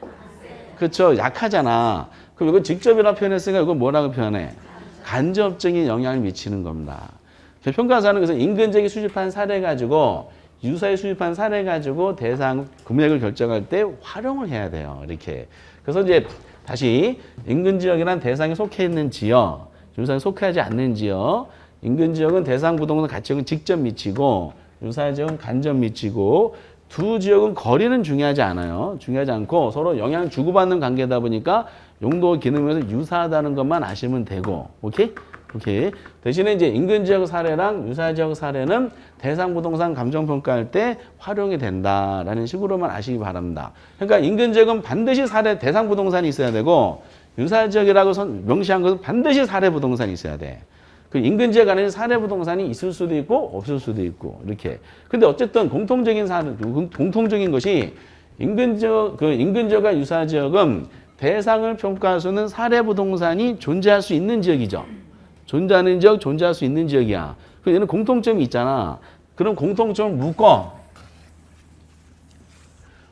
Speaker 1: 그렇죠. 약하잖아. 그럼 이거 직접이라 표현했으니까 이거 뭐라고 표현해? 간접적인 영향을 미치는 겁니다. 평가사는 그래서 인근 지역이 수집한 사례 가지고 유사에 수집한 사례 가지고 대상 금액을 결정할 때 활용을 해야 돼요. 이렇게. 그래서 이제 다시 인근 지역이란 대상에 속해 있는 지역, 유사에 속하지 않는 지역, 인근 지역은 대상 부동산 가치역은 직접 미치고 유사 지역은 간접 미치고 두 지역은 거리는 중요하지 않아요. 중요하지 않고 서로 영향을 주고받는 관계다 보니까 용도 기능에서 유사하다는 것만 아시면 되고, 오케이? 오케이. 대신에 이제 인근 지역 사례랑 유사 지역 사례는 대상 부동산 감정 평가할 때 활용이 된다라는 식으로만 아시기 바랍니다. 그러니까 인근 지역은 반드시 사례 대상 부동산이 있어야 되고 유사 지역이라고 명시한 것은 반드시 사례 부동산이 있어야 돼. 그 인근 지역 안에는 사례 부동산이 있을 수도 있고 없을 수도 있고 이렇게. 근데 어쨌든 공통적인 것이 인근 지역과 유사 지역은 대상을 평가할 수 있는 사례 부동산이 존재할 수 있는 지역이죠. 존재하는 지역, 존재할 수 있는 지역이야. 그럼 얘는 공통점이 있잖아. 그럼 공통점을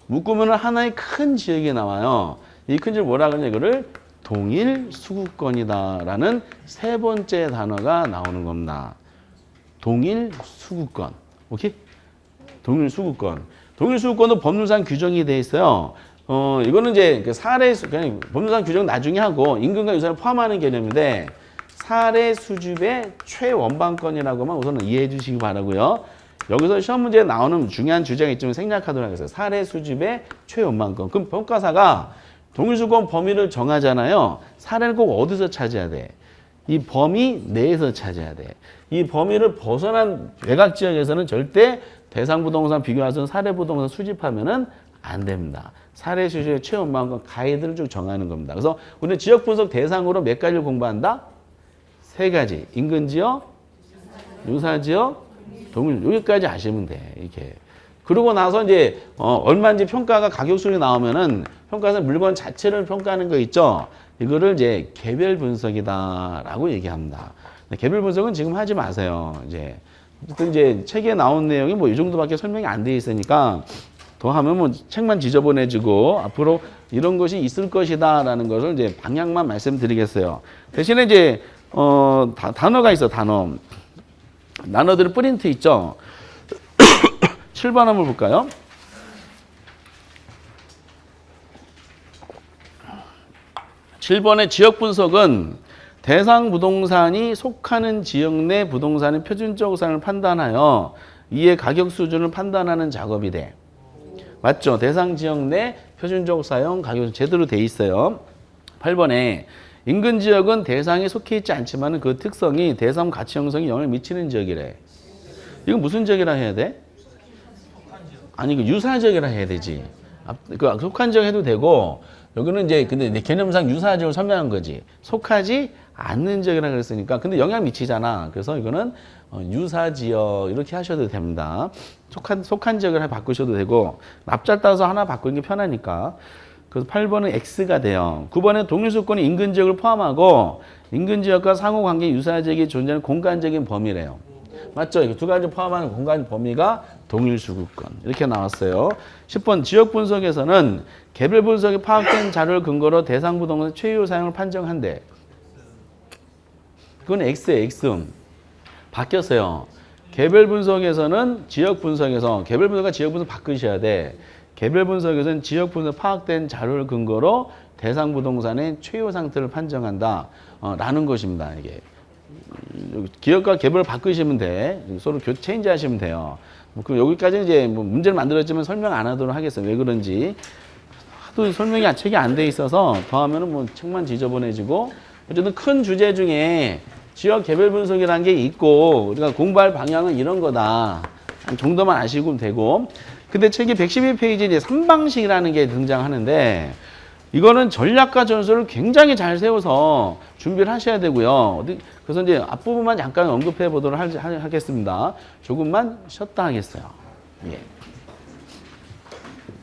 Speaker 1: 묶으면 하나의 큰 지역이 나와요. 이 큰 지역 뭐라 그러냐, 이거를 동일 수구권이다라는 세 번째 단어가 나오는 겁니다. 동일 수구권. 오케이? 동일 수구권. 동일 수구권도 법률상 규정이 돼 있어요. 이거는 이제 그냥 법률상 규정 나중에 하고 인근과 유사를 포함하는 개념인데 사례 수집의 최원방권이라고만 우선은 이해해 주시기 바라고요. 여기서 시험 문제에 나오는 중요한 주제가 있지만 생략하도록 하겠어요. 사례 수집의 최연만큼. 그럼 평가사가 동일수권 범위를 정하잖아요. 사례를 꼭 어디서 찾아야 돼? 이 범위 내에서 찾아야 돼. 이 범위를 벗어난 외곽 지역에서는 절대 대상 부동산 비교해서 사례 부동산 수집하면은 안 됩니다. 사례 수집의 최연만큼 가이드를 쭉 정하는 겁니다. 그래서 우리는 지역 분석 대상으로 몇 가지를 공부한다? 3가지. 인근 지역, 유사 지역, 동일. 여기까지 아시면 돼. 이렇게. 그러고 나서 이제 얼마인지 평가가 가격 수준이 나오면은 평가에서 물건 자체를 평가하는 거 있죠. 이거를 이제 개별 분석이다라고 얘기합니다. 개별 분석은 지금 하지 마세요. 이제 책에 나온 내용이 뭐 이 정도밖에 설명이 안 돼 있으니까 더 하면 뭐 책만 지저분해지고 앞으로 이런 것이 있을 것이다라는 것을 이제 방향만 말씀드리겠어요. 대신에 이제 단어가 있어. 단어들 프린트 있죠. 7번 한번 볼까요? 7번의 지역 분석은 대상 부동산이 속하는 지역 내 부동산의 표준적 우산을 판단하여 이에 가격 수준을 판단하는 작업이 돼. 맞죠? 대상 지역 내 표준적 사용 가격 제대로 돼 있어요. 8번에 인근 지역은 대상에 속해 있지 않지만 그 특성이 대상 가치 형성에 영향을 미치는 지역이래. 이건 무슨 지역이라 해야 돼? 아니, 그 유사 지역이라 해야 되지. 그 속한 지역 해도 되고, 여기는 이제 근데 개념상 유사 지역을 설명한 거지. 속하지 않는 지역이라 그랬으니까. 근데 영향 미치잖아. 그래서 이거는 유사 지역 이렇게 하셔도 됩니다. 속한 지역을 바꾸셔도 되고, 납작 따서 하나 바꾸는 게 편하니까. 그래서 8번은 X가 돼요. 9번은 동일수권이 인근 지역을 포함하고 인근 지역과 상호관계 유사 지역이 존재하는 공간적인 범위래요. 맞죠? 이거 두 가지 포함하는 공간 범위가 동일수급권. 이렇게 나왔어요. 10번 지역 분석에서는 개별 분석이 파악된 자료를 근거로 대상 부동산 최유 사용을 판정한대. 그건 X예요. X. 바뀌었어요. 개별 분석에서는 지역 분석에서 개별 분석과 지역 분석 바꾸셔야 돼. 개별 분석에서는 지역 분석 파악된 자료를 근거로 대상 부동산의 최유 상태를 판정한다. 라는 것입니다. 이게. 기업과 개별을 바꾸시면 돼. 서로 체인지 하시면 돼요. 그럼 여기까지는 이제 뭐 문제를 만들었지만 설명 안 하도록 하겠어요. 왜 그런지. 하도 설명이 책이 안 돼 있어서 더 하면은 뭐 책만 지저분해지고 어쨌든 큰 주제 중에 지역 개별 분석이라는 게 있고 우리가 공부할 방향은 이런 거다. 정도만 아시면 되고. 근데 책이 112페이지에 이제 3방식이라는 게 등장하는데 이거는 전략과 전술을 굉장히 잘 세워서 준비를 하셔야 되고요. 그래서 이제 앞부분만 잠깐 언급해 보도록 하겠습니다. 조금만 쉬었다 하겠어요. 예.